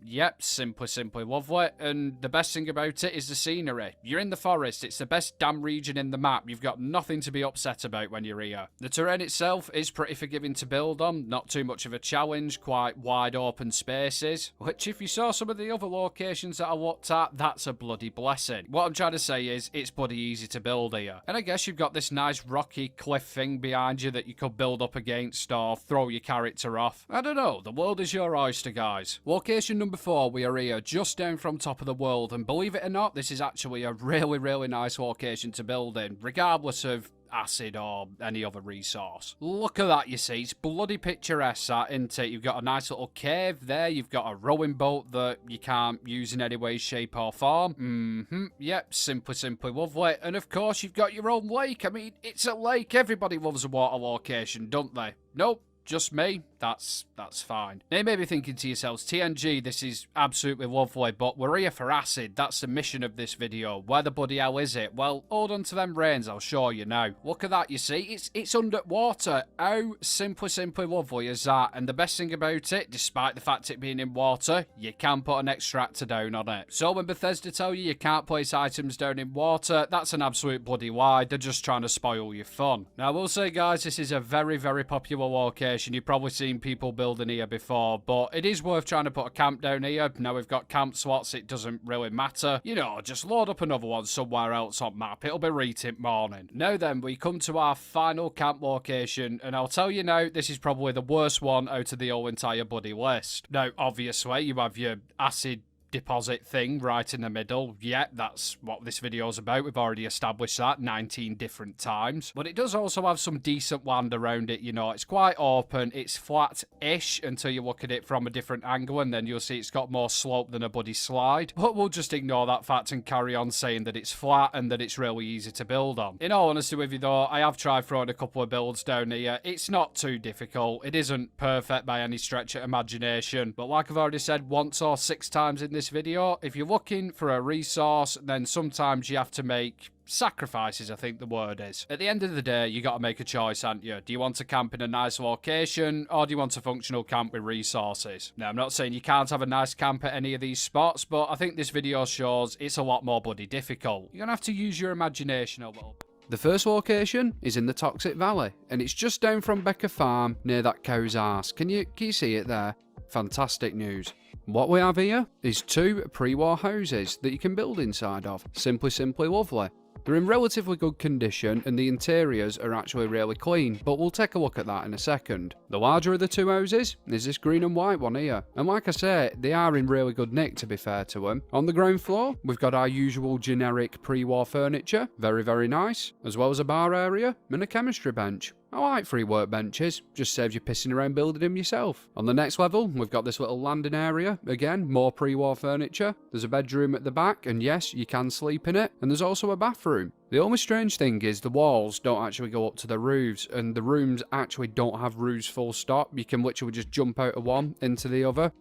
Yep, simply lovely. And the best thing about it is the scenery. You're in the forest. It's the best damn region in the map. You've got nothing to be upset about when you're here. The terrain itself is pretty forgiving to build on. Not too much of a challenge. Quite wide open spaces, which if you saw some of the other locations that I looked at, that's a bloody blessing. What I'm trying to say is it's bloody easy to build here. And I guess you've got this nice rocky cliff thing behind you that you could build up against or throw your character off. I don't know. The world is your oyster, guys. Location number 4, we are here just down from top of the world, and believe it or not, this is actually a really nice location to build in, regardless of acid or any other resource. Look at that, you see. It's bloody picturesque, that, isn't it? You've got a nice little cave there. You've got a rowing boat that you can't use in any way, shape or form. Yep, simply lovely. And of course, you've got your own lake. I mean, it's a lake. Everybody loves a water location, don't they? Nope. Just me? That's fine. Now you may be thinking to yourselves, TNG, this is absolutely lovely, but we're here for acid. That's the mission of this video. Where the bloody hell is it? Well, hold on to them reins, I'll show you now. Look at that, you see? It's underwater. How simply lovely is that? And the best thing about it, despite the fact it being in water, you can put an extractor down on it. So when Bethesda tell you can't place items down in water, that's an absolute bloody lie. They're just trying to spoil your fun. Now I will say, guys, this is a very popular location. You've probably seen people building here before, but it is worth trying to put a camp down here. Now we've got camp slots, it doesn't really matter. You know, just load up another one somewhere else on map. It'll be retint morning. Now then, we come to our final camp location, and I'll tell you now, this is probably the worst one out of the whole entire bloody list. Now, obviously, you have your acid deposit thing right in the middle. Yeah, that's what this video's about. We've already established that 19 different times. But it does also have some decent land around it, you know. It's quite open. It's flat-ish until you look at it from a different angle, and then you'll see it's got more slope than a bloody slide. But we'll just ignore that fact and carry on saying that it's flat and that it's really easy to build on. In all honesty with you though, I have tried throwing a couple of builds down here. It's not too difficult. It isn't perfect by any stretch of imagination. But like I've already said once or 6 times in this video, if you're looking for a resource, then sometimes you have to make sacrifices, I think the word is. At the end of the day, you got to make a choice, haven't you? Do you want to camp in a nice location, or do you want a functional camp with resources? Now, I'm not saying you can't have a nice camp at any of these spots, but I think this video shows it's a lot more bloody difficult. You're gonna have to use your imagination a little bit. The first location is in the Toxic Valley, and it's just down from Becker Farm near that cow's arse. Can you see it there? Fantastic news. What we have here is 2 pre-war houses that you can build inside of. Simply lovely. They're in relatively good condition and the interiors are actually really clean, but we'll take a look at that in a second. The larger of the 2 houses is this green and white one here, and like I say, they are in really good nick to be fair to them. On the ground floor, we've got our usual generic pre-war furniture, very nice, as well as a bar area and a chemistry bench. I like free workbenches, just saves you pissing around building them yourself. On the next level, we've got this little landing area, again, more pre-war furniture. There's a bedroom at the back, and yes, you can sleep in it, and there's also a bathroom. The only strange thing is the walls don't actually go up to the roofs, and the rooms actually don't have roofs full stop. You can literally just jump out of one into the other.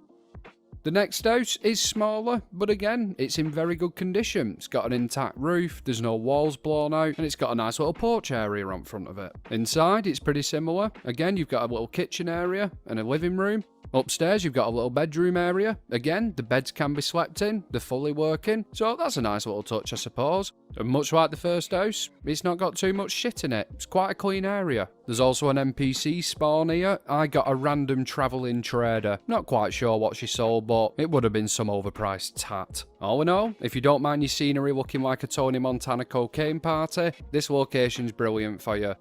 The next house is smaller, but again, it's in very good condition. It's got an intact roof, there's no walls blown out, and it's got a nice little porch area on front of it. Inside, it's pretty similar. Again, you've got a little kitchen area and a living room. Upstairs, you've got a little bedroom area. Again, the beds can be slept in, they're fully working, so that's a nice little touch, I suppose. And much like the first house, it's not got too much shit in it. It's quite a clean area. There's also an NPC spawn here. I got a random travelling trader. Not quite sure what she sold, but it would have been some overpriced tat. All in all, if you don't mind your scenery looking like a Tony Montana cocaine party, this location's brilliant for you.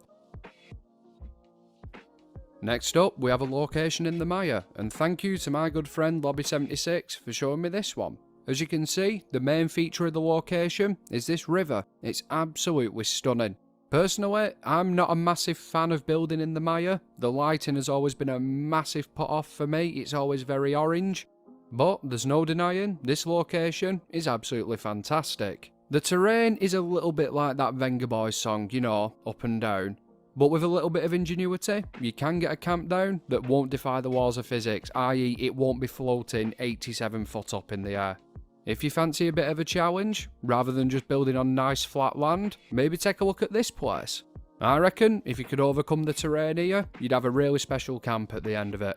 Next up, we have a location in the Mire, and thank you to my good friend Lobby76 for showing me this one. As you can see, the main feature of the location is this river. It's absolutely stunning. Personally, I'm not a massive fan of building in the Mire. The lighting has always been a massive put off for me, it's always very orange. But there's no denying, this location is absolutely fantastic. The terrain is a little bit like that Venga Boys song, you know, up and down. But with a little bit of ingenuity, you can get a camp down that won't defy the laws of physics, i.e. it won't be floating 87 foot up in the air. If you fancy a bit of a challenge, rather than just building on nice flat land, maybe take a look at this place. I reckon if you could overcome the terrain here, you'd have a really special camp at the end of it.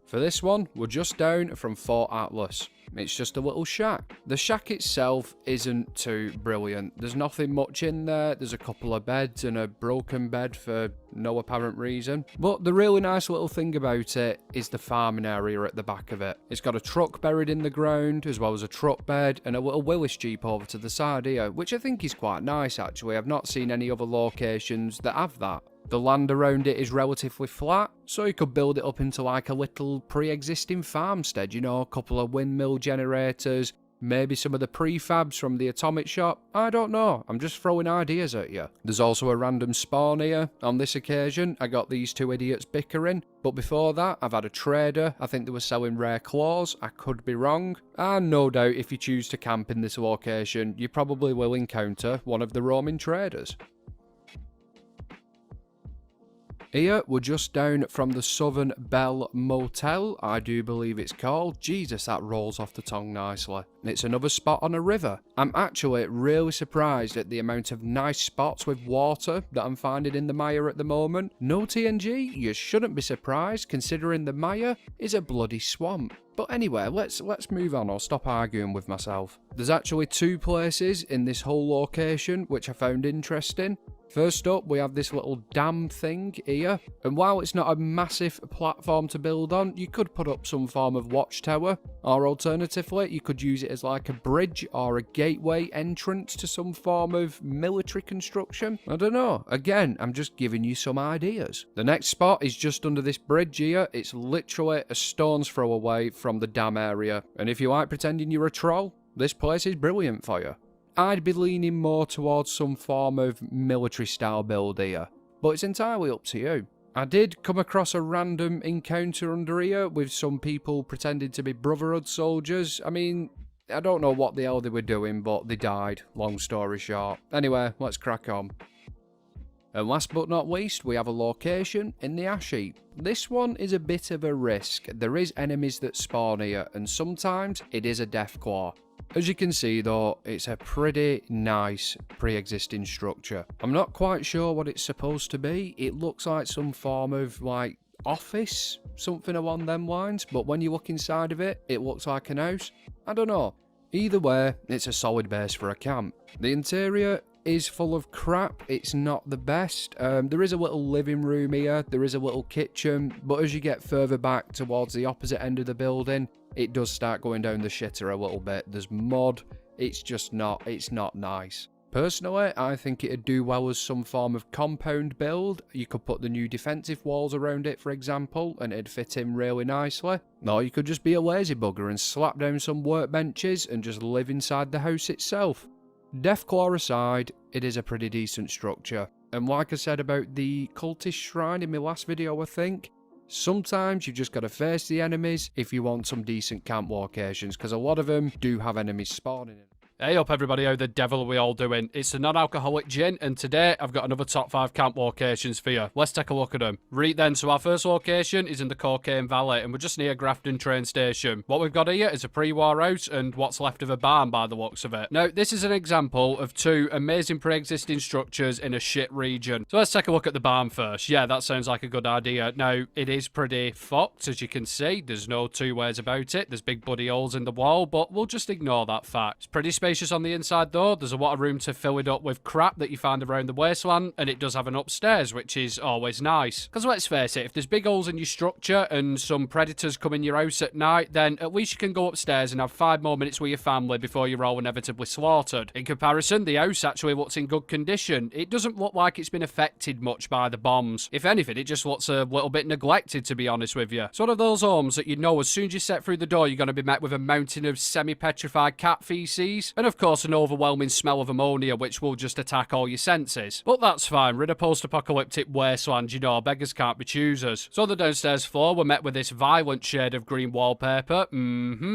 For this one, we're just down from Fort Atlas. It's just a little shack. The shack itself isn't too brilliant. There's nothing much in there. There's a couple of beds and a broken bed for no apparent reason. But the really nice little thing about it is the farming area at the back of it. It's got a truck buried in the ground, as well as a truck bed and a little Willis Jeep over to the side here, which I think is quite nice actually. I've not seen any other locations that have that. The land around it is relatively flat, so you could build it up into like a little pre-existing farmstead, you know, a couple of windmill generators, maybe some of the prefabs from the atomic shop. I don't know, I'm just throwing ideas at you. There's also a random spawn here. On this occasion, I got these two idiots bickering, but before that, I've had a trader. I think they were selling rare claws, I could be wrong. And no doubt if you choose to camp in this location, you probably will encounter one of the roaming traders. Here, we're just down from the Southern Belle Motel, I do believe it's called. Jesus, that rolls off the tongue nicely. It's another spot on a river. I'm actually really surprised at the amount of nice spots with water that I'm finding in the Mire at the moment. No TNG, you shouldn't be surprised considering the Mire is a bloody swamp. But anyway, let's move on, I'll stop arguing with myself. There's actually two places in this whole location which I found interesting. First up, we have this little dam thing here, and while it's not a massive platform to build on, you could put up some form of watchtower, or alternatively, you could use it as like a bridge or a gateway entrance to some form of military construction. I don't know, again, I'm just giving you some ideas. The next spot is just under this bridge here. It's literally a stone's throw away from the dam area, and if you like pretending you're a troll, this place is brilliant for you. I'd be leaning more towards some form of military style build here, but it's entirely up to you. I did come across a random encounter under here with some people pretending to be Brotherhood soldiers. I mean, I don't know what the hell they were doing, but they died, long story short. Anyway, let's crack on. And last but not least, we have a location in the ash heap. This one is a bit of a risk. There is enemies that spawn here, and sometimes it is a deathclaw. As you can see though, it's a pretty nice pre-existing structure. I'm not quite sure what it's supposed to be. It looks like some form of like office, something along them lines, but when you look inside of it, it looks like an house. I don't know. Either way, it's a solid base for a camp. The interior is full of crap, it's not the best. There is a little living room here, there is a little kitchen, but as you get further back towards the opposite end of the building, it does start going down the shitter a little bit. There's mud, it's not nice. Personally, I think it'd do well as some form of compound build. You could put the new defensive walls around it, for example, and it'd fit in really nicely. Or you could just be a lazy bugger and slap down some workbenches and just live inside the house itself. Deathclaw aside, it is a pretty decent structure. And like I said about the Cultist shrine in my last video, I think, sometimes you've just got to face the enemies if you want some decent camp locations, because a lot of them do have enemies spawning in. Hey up everybody, how the devil are we all doing? It's a non-alcoholic gin, and today I've got another top 5 camp locations for you. Let's take a look at them. Right then, so our first location is in the Cocaine Valley, and we're just near Grafton train station. What we've got here is a pre-war house and what's left of a barn by the looks of it. Now, this is an example of two amazing pre-existing structures in a shit region. So let's take a look at the barn first. Yeah, that sounds like a good idea. Now, it is pretty fucked, as you can see. There's no two ways about it. There's big bloody holes in the wall, but we'll just ignore that fact. It's pretty spacious on the inside though. There's a lot of room to fill it up with crap that you find around the wasteland, and it does have an upstairs, which is always nice. Because let's face it, if there's big holes in your structure and some predators come in your house at night, then at least you can go upstairs and have 5 more minutes with your family before you're all inevitably slaughtered. In comparison, the house actually looks in good condition. It doesn't look like it's been affected much by the bombs. If anything, it just looks a little bit neglected, to be honest with you. It's one of those homes that you know as soon as you step through the door, you're going to be met with a mountain of semi-petrified cat feces. and of course an overwhelming smell of ammonia which will just attack all your senses. But that's fine, we're in a post-apocalyptic wasteland, you know, beggars can't be choosers. So on the downstairs floor we're met with this violent shade of green wallpaper,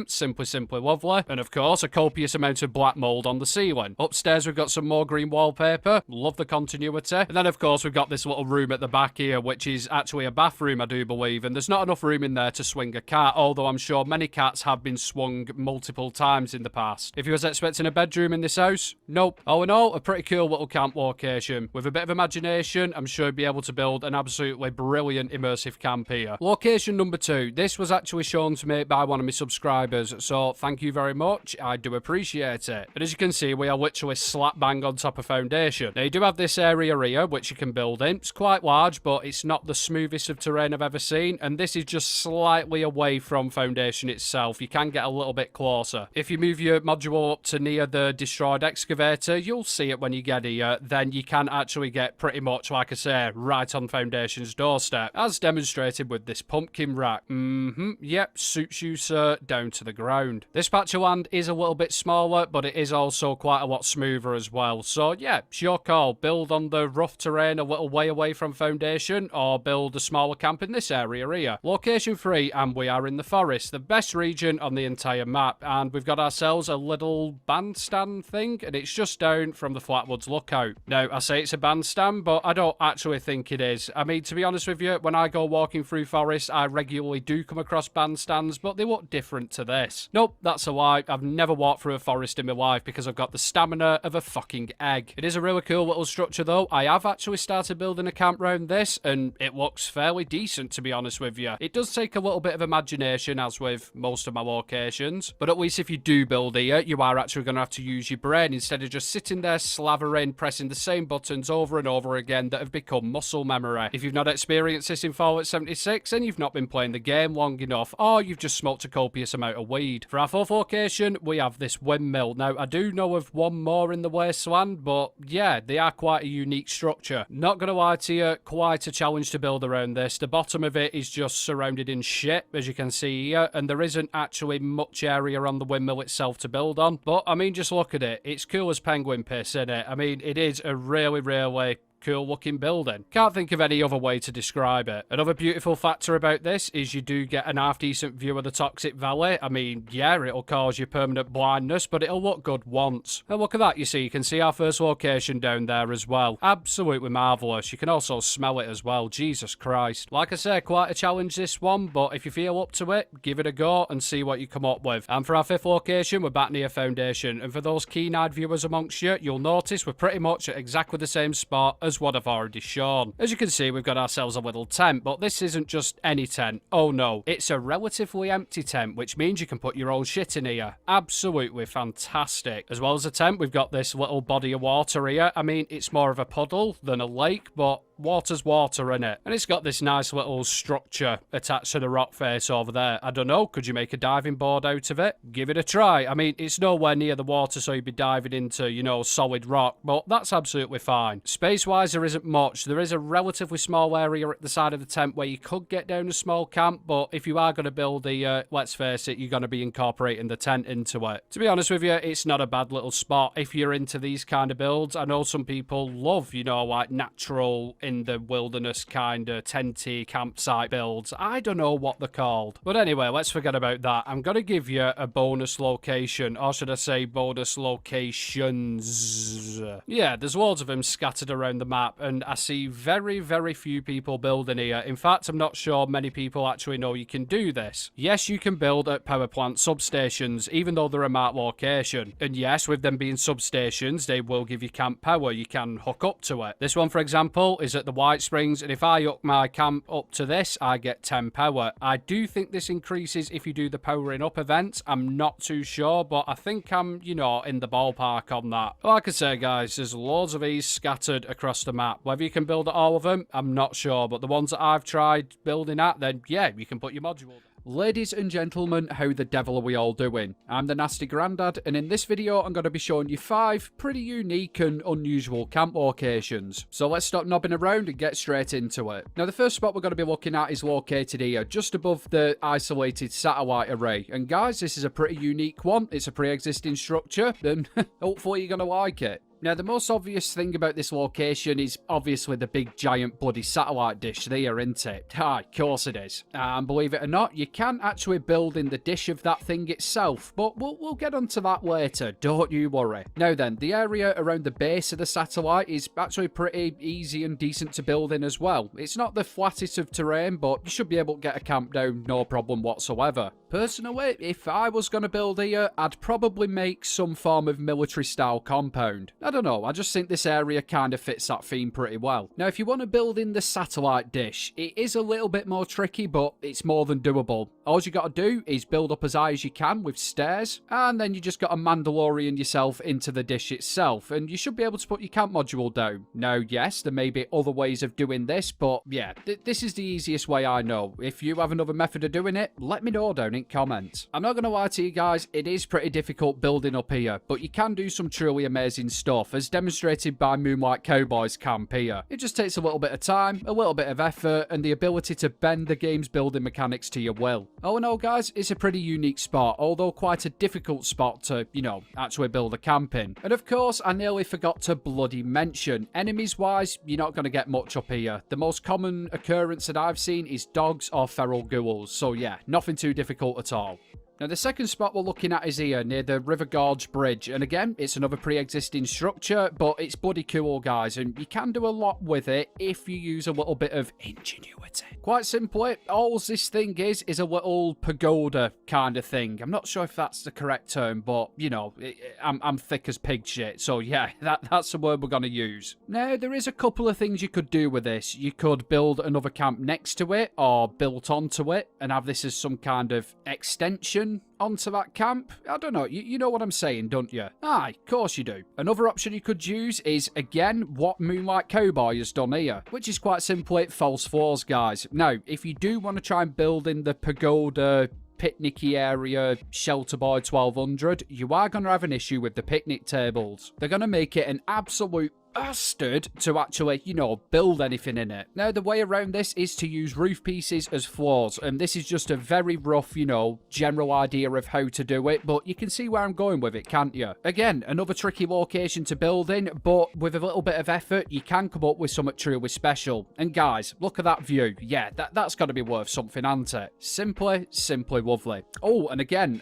simply lovely, and of course a copious amount of black mould on the ceiling. Upstairs we've got some more green wallpaper, love the continuity, and then of course we've got this little room at the back here which is actually a bathroom I do believe, and there's not enough room in there to swing a cat, although I'm sure many cats have been swung multiple times in the past. If you was expecting a bedroom in this house, nope. All in all, a pretty cool little camp location. With a bit of imagination, I'm sure you'll be able to build an absolutely brilliant immersive camp here. Location number 2. This was actually shown to me by one of my subscribers, so thank you very much. I do appreciate it. And as you can see, we are literally slap bang on top of foundation. Now, you do have this area here, which you can build in. It's quite large, but it's not the smoothest of terrain I've ever seen, and this is just slightly away from foundation itself. You can get a little bit closer. If you move your module up to near the destroyed excavator, you'll see it when you get here, then you can actually get pretty much, like I say, right on foundation's doorstep, as demonstrated with this pumpkin rack. Yep, suits you, sir, down to the ground. This patch of land is a little bit smaller, but it is also quite a lot smoother as well. So yeah, it's your call. Build on the rough terrain a little way away from foundation, or build a smaller camp in this area here. Location 3, and we are in the forest, the best region on the entire map, and we've got ourselves a little bandstand thing, and it's just down from the Flatwoods Lookout. Now, I say it's a bandstand, but I don't actually think it is. I mean, to be honest with you, when I go walking through forests, I regularly do come across bandstands, but they look different to this. Nope, that's a lie. I've never walked through a forest in my life because I've got the stamina of a fucking egg. It is a really cool little structure though. I have actually started building a camp around this, and it looks fairly decent, to be honest with you. It does take a little bit of imagination, as with most of my locations, but at least if you do build here, you are actually going to have to use your brain instead of just sitting there slavering, pressing the same buttons over and over again that have become muscle memory. If you've not experienced this in Fallout 76, then you've not been playing the game long enough, or you've just smoked a copious amount of weed. For our 4th location, we have this windmill. Now, I do know of one more in the wasteland, but yeah, they are quite a unique structure. Not gonna lie to you, quite a challenge to build around this. The bottom of it is just surrounded in shit, as you can see here, and there isn't actually much area on the windmill itself to build on. But, I mean, just look at it. It's cool as penguin piss, isn't it? I mean, it is a really cool looking building. Can't think of any other way to describe it. Another beautiful factor about this is you do get an half decent view of the Toxic Valley. I mean, yeah, it'll cause you permanent blindness, but it'll look good once. And look at that, you see, you can see our first location down there as well. Absolutely marvellous. You can also smell it as well. Jesus Christ. Like I say, quite a challenge this one, but if you feel up to it, give it a go and see what you come up with. And for our 5th location, we're back near foundation, and for those keen-eyed viewers amongst you, you'll notice we're pretty much at exactly the same spot as what I've already shown. As you can see, we've got ourselves a little tent, but this isn't just any tent. Oh no, it's a relatively empty tent, which means you can put your own shit in here. Absolutely fantastic. As well as a tent, we've got this little body of water here. I mean, it's more of a puddle than a lake, but water's water in it. And it's got this nice little structure attached to the rock face over there. I don't know, could you make a diving board out of it? Give it a try. I mean, it's nowhere near the water, so you'd be diving into, you know, solid rock, but that's absolutely fine. Space-wise, there isn't much. There is a relatively small area at the side of the tent where you could get down a small camp, but if you are going to build the, let's face it, you're going to be incorporating the tent into it. To be honest with you, it's not a bad little spot if you're into these kind of builds. I know some people love, you know, like natural in the wilderness kind of tenty campsite builds. I don't know what they're called. But anyway, let's forget about that. I'm going to give you a bonus location, or should I say bonus locations. Yeah, there's loads of them scattered around the map, and I see very few people building here. In fact, I'm not sure many people actually know you can do this. Yes, you can build at power plant substations, even though they're a marked location. And yes, with them being substations, they will give you camp power. You can hook up to it. This one, for example, is at the White Springs, and if I hook my camp up to this, I get 10 power. I do think this increases if you do the powering up events. I'm not too sure, but I think I'm, you know, in the ballpark on that. Like I say, guys, there's loads of these scattered across the map. Whether you can build at all of them, I'm not sure, but the ones that I've tried building at, then yeah, you can put your module there. Ladies and gentlemen, how the devil are we all doing? I'm the Nasty Grandad, and in this video I'm going to be showing you 5 pretty unique and unusual camp locations. So let's stop knobbing around and get straight into it. Now the first spot we're going to be looking at is located here, just above the isolated satellite array. And guys, this is a pretty unique one. It's a pre-existing structure, and hopefully you're going to like it. Now, the most obvious thing about this location is obviously the big giant bloody satellite dish there, isn't it? Ah, of course it is. And believe it or not, you can actually build in the dish of that thing itself, but we'll get onto that later, don't you worry. Now then, the area around the base of the satellite is actually pretty easy and decent to build in as well. It's not the flattest of terrain, but you should be able to get a camp down no problem whatsoever. Personally, if I was going to build here, I'd probably make some form of military-style compound. I don't know, I just think this area kind of fits that theme pretty well. Now, if you want to build in the satellite dish, it is a little bit more tricky, but it's more than doable. All you got to do is build up as high as you can with stairs, and then you just got to Mandalorian yourself into the dish itself, and you should be able to put your camp module down. Now, yes, there may be other ways of doing this, but yeah, this is the easiest way I know. If you have another method of doing it, let me know down in comments. I'm not going to lie to you guys, it is pretty difficult building up here, but you can do some truly amazing stuff, as demonstrated by Moonlight Cowboy's camp here. It just takes a little bit of time, a little bit of effort, and the ability to bend the game's building mechanics to your will. All in all, guys, it's a pretty unique spot, although quite a difficult spot to, you know, actually build a camp in. And of course, I nearly forgot to bloody mention, enemies-wise, you're not going to get much up here. The most common occurrence that I've seen is dogs or feral ghouls, so yeah, nothing too difficult at all. Now, the second spot we're looking at is here, near the River Gorge Bridge. And again, it's another pre-existing structure, but it's bloody cool, guys. And you can do a lot with it if you use a little bit of ingenuity. Quite simply, all this thing is a little pagoda kind of thing. I'm not sure if that's the correct term, but, you know, I'm thick as pig shit. So, yeah, that's the word we're going to use. Now, there is a couple of things you could do with this. You could build another camp next to it or built onto it and have this as some kind of extension onto that camp. I don't know, you know what I'm saying, don't you? Aye, of course you do. Another option you could use is, again, what Moonlight Cowboy has done here, which is quite simply false floors, guys. Now, if you do want to try and build in the pagoda picnicky area Shelter Boy 1200, you are going to have an issue with the picnic tables. They're going to make it an absolute bastard to actually, you know, build anything in it. Now, the way around this is to use roof pieces as floors, and this is just a very rough, you know, general idea of how to do it, but you can see where I'm going with it, can't you? Again, another tricky location to build in, but with a little bit of effort, you can come up with something truly special. And guys, look at that view. Yeah, that's got to be worth something, hasn't it? Simply lovely. Oh, and again,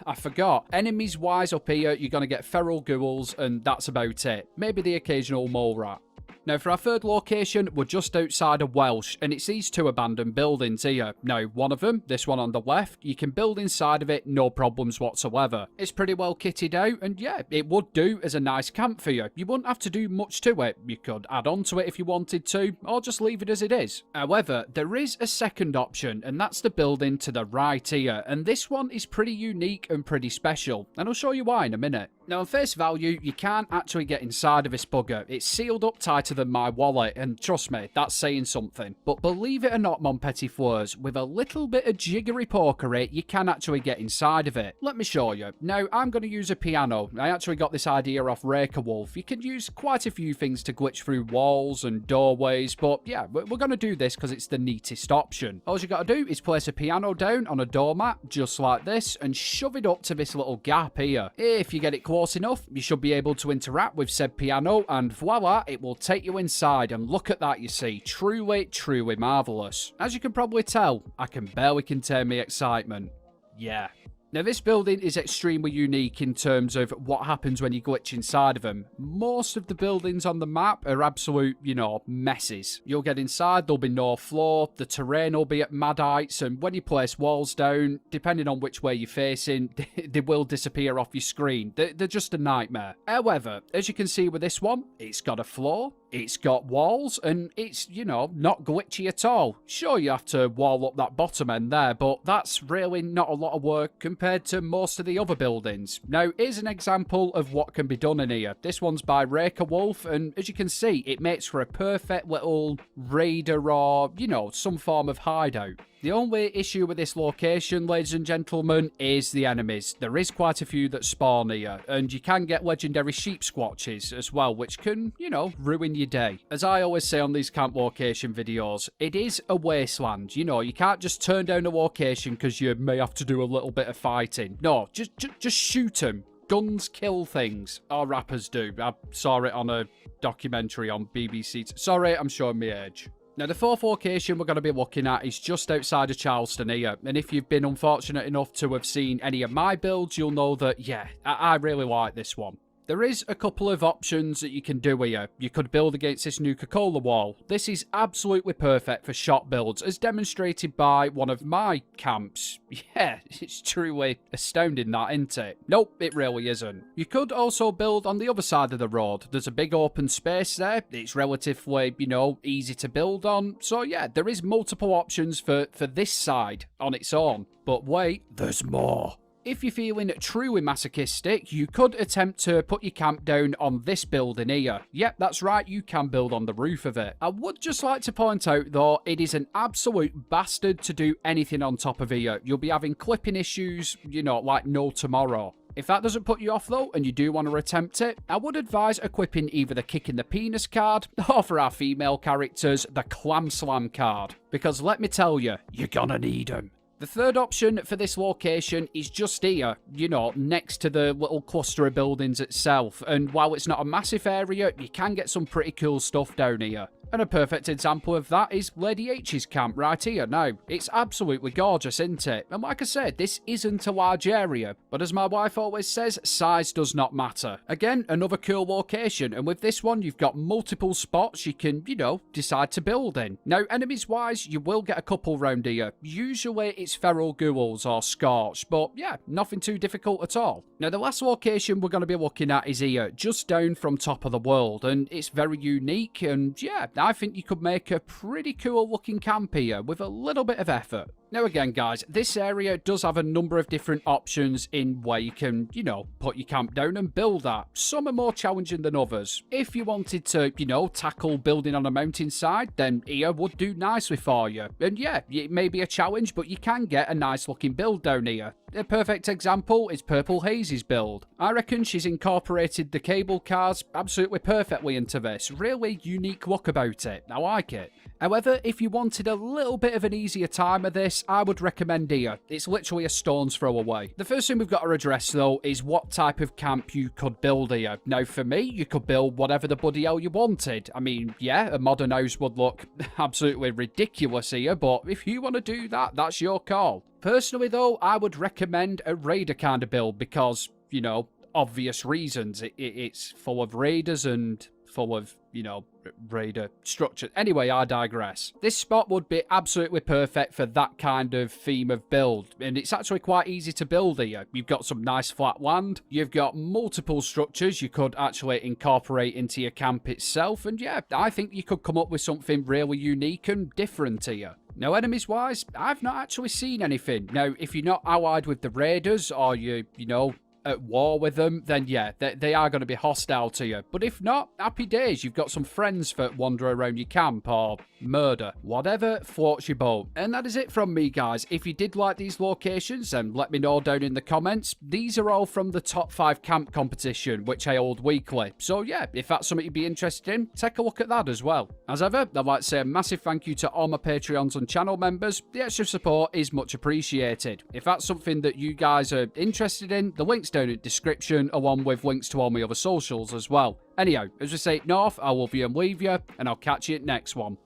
I forgot. Enemies-wise up here, you're going to get feral ghouls, and that's about it. Maybe the occasional mole rat. Now, for our third location, we're just outside of Welsh, and it's these 2 abandoned buildings here. Now, one of them, this one on the left, you can build inside of it, no problems whatsoever. It's pretty well kitted out, and yeah, it would do as a nice camp for you. You wouldn't have to do much to it. You could add on to it if you wanted to, or just leave it as it is. However, there is a second option, and that's the building to the right here, and this one is pretty unique and pretty special, and I'll show you why in a minute. Now, on face value, you can't actually get inside of this bugger. It's sealed up tighter than my wallet, and trust me, that's saying something. But believe it or not, mon petit fleurs, with a little bit of jiggery pokery, you can actually get inside of it. Let me show you. Now, I'm going to use a piano. I actually got this idea off Raker Wolf. You can use quite a few things to glitch through walls and doorways, but yeah, we're going to do this because it's the neatest option. All you got to do is place a piano down on a doormat, just like this, and shove it up to this little gap here. If you get it close enough, you should be able to interact with said piano, and voila, it will take you inside. And look at that, you see. Truly marvellous. As you can probably tell, I can barely contain my excitement. Yeah. Now, this building is extremely unique in terms of what happens when you glitch inside of them. Most of the buildings on the map are absolute, you know, messes. You'll get inside, there'll be no floor, the terrain will be at mad heights, and when you place walls down, depending on which way you're facing, they will disappear off your screen. They're just a nightmare. However, as you can see with this one, it's got a floor, it's got walls, and it's, you know, not glitchy at all. Sure, you have to wall up that bottom end there, but that's really not a lot of work compared to most of the other buildings. Now, here's an example of what can be done in here. This one's by Raker Wolf, and as you can see, it makes for a perfect little raider or, you know, some form of hideout. The only issue with this location, ladies and gentlemen, is the enemies. There is quite a few that spawn here, and you can get legendary sheep squatches as well, which can, you know, ruin your day. As I always say on these camp location videos, it is a wasteland. You know, you can't just turn down a location because you may have to do a little bit of fighting. No, just shoot them. Guns kill things. Or rappers do. I saw it on a documentary on BBC. Sorry, I'm showing my age. Now, the fourth location we're going to be looking at is just outside of Charleston here. And if you've been unfortunate enough to have seen any of my builds, you'll know that, yeah, I really like this one. There is a couple of options that you can do here. You could build against this Nuka-Cola wall. This is absolutely perfect for shot builds, as demonstrated by one of my camps. Yeah, it's truly astounding that, isn't it? Nope, it really isn't. You could also build on the other side of the road. There's a big open space there. It's relatively, you know, easy to build on. So yeah, there is multiple options for this side on its own. But wait, there's more. If you're feeling truly masochistic, you could attempt to put your camp down on this building here. Yep, that's right, you can build on the roof of it. I would just like to point out, though, it is an absolute bastard to do anything on top of here. You'll be having clipping issues, you know, like no tomorrow. If that doesn't put you off, though, and you do want to attempt it, I would advise equipping either the Kick in the Penis card, or for our female characters, the Clam Slam card. Because let me tell you, you're gonna need them. The third option for this location is just here, you know, next to the little cluster of buildings itself. And while it's not a massive area, you can get some pretty cool stuff down here. And a perfect example of that is Lady H's camp right here now. It's absolutely gorgeous, isn't it? And like I said, this isn't a large area, but as my wife always says, size does not matter. Again, another cool location, and with this one, you've got multiple spots you can, you know, decide to build in. Now, enemies-wise, you will get a couple round here. Usually, it's feral ghouls or scorch, but yeah, nothing too difficult at all. Now, the last location we're going to be looking at is here, just down from top of the world, and it's very unique, and yeah, I think you could make a pretty cool looking camp here with a little bit of effort. Now again, guys, this area does have a number of different options in where you can, you know, put your camp down and build at. Some are more challenging than others. If you wanted to, you know, tackle building on a mountainside, then here would do nicely for you. And yeah, it may be a challenge, but you can get a nice looking build down here. A perfect example is Purple Haze's build. I reckon she's incorporated the cable cars absolutely perfectly into this. Really unique look about it. I like it. However, if you wanted a little bit of an easier time of this, I would recommend here. It's literally a stone's throw away. The first thing we've got to address, though, is what type of camp you could build here. Now, for me, you could build whatever the bloody hell you wanted. I mean, yeah, a modern house would look absolutely ridiculous here, but if you want to do that, that's your call. Personally, though, I would recommend a raider kind of build because, you know, obvious reasons. It's full of raiders and full of, you know, raider structure. Anyway, I digress. This spot would be absolutely perfect for that kind of theme of build, and it's actually quite easy to build here. You've got some nice flat land, you've got multiple structures you could actually incorporate into your camp itself, and yeah, I think you could come up with something really unique and different here. Now, enemies-wise, I've not actually seen anything. Now, if you're not allied with the raiders, or you know, at war with them, then yeah, they are going to be hostile to you. But if not, happy days. You've got some friends that wander around your camp, or murder. Whatever floats your boat. And that is it from me, guys. If you did like these locations, then let me know down in the comments. These are all from the top 5 camp competition, which I hold weekly. So yeah, if that's something you'd be interested in, take a look at that as well. As ever, I'd like to say a massive thank you to all my Patreons and channel members. The extra support is much appreciated. If that's something that you guys are interested in, the link's down in the description, along with links to all my other socials as well. Anyhow, as we say it north, I love you and leave you, and I'll catch you at next one.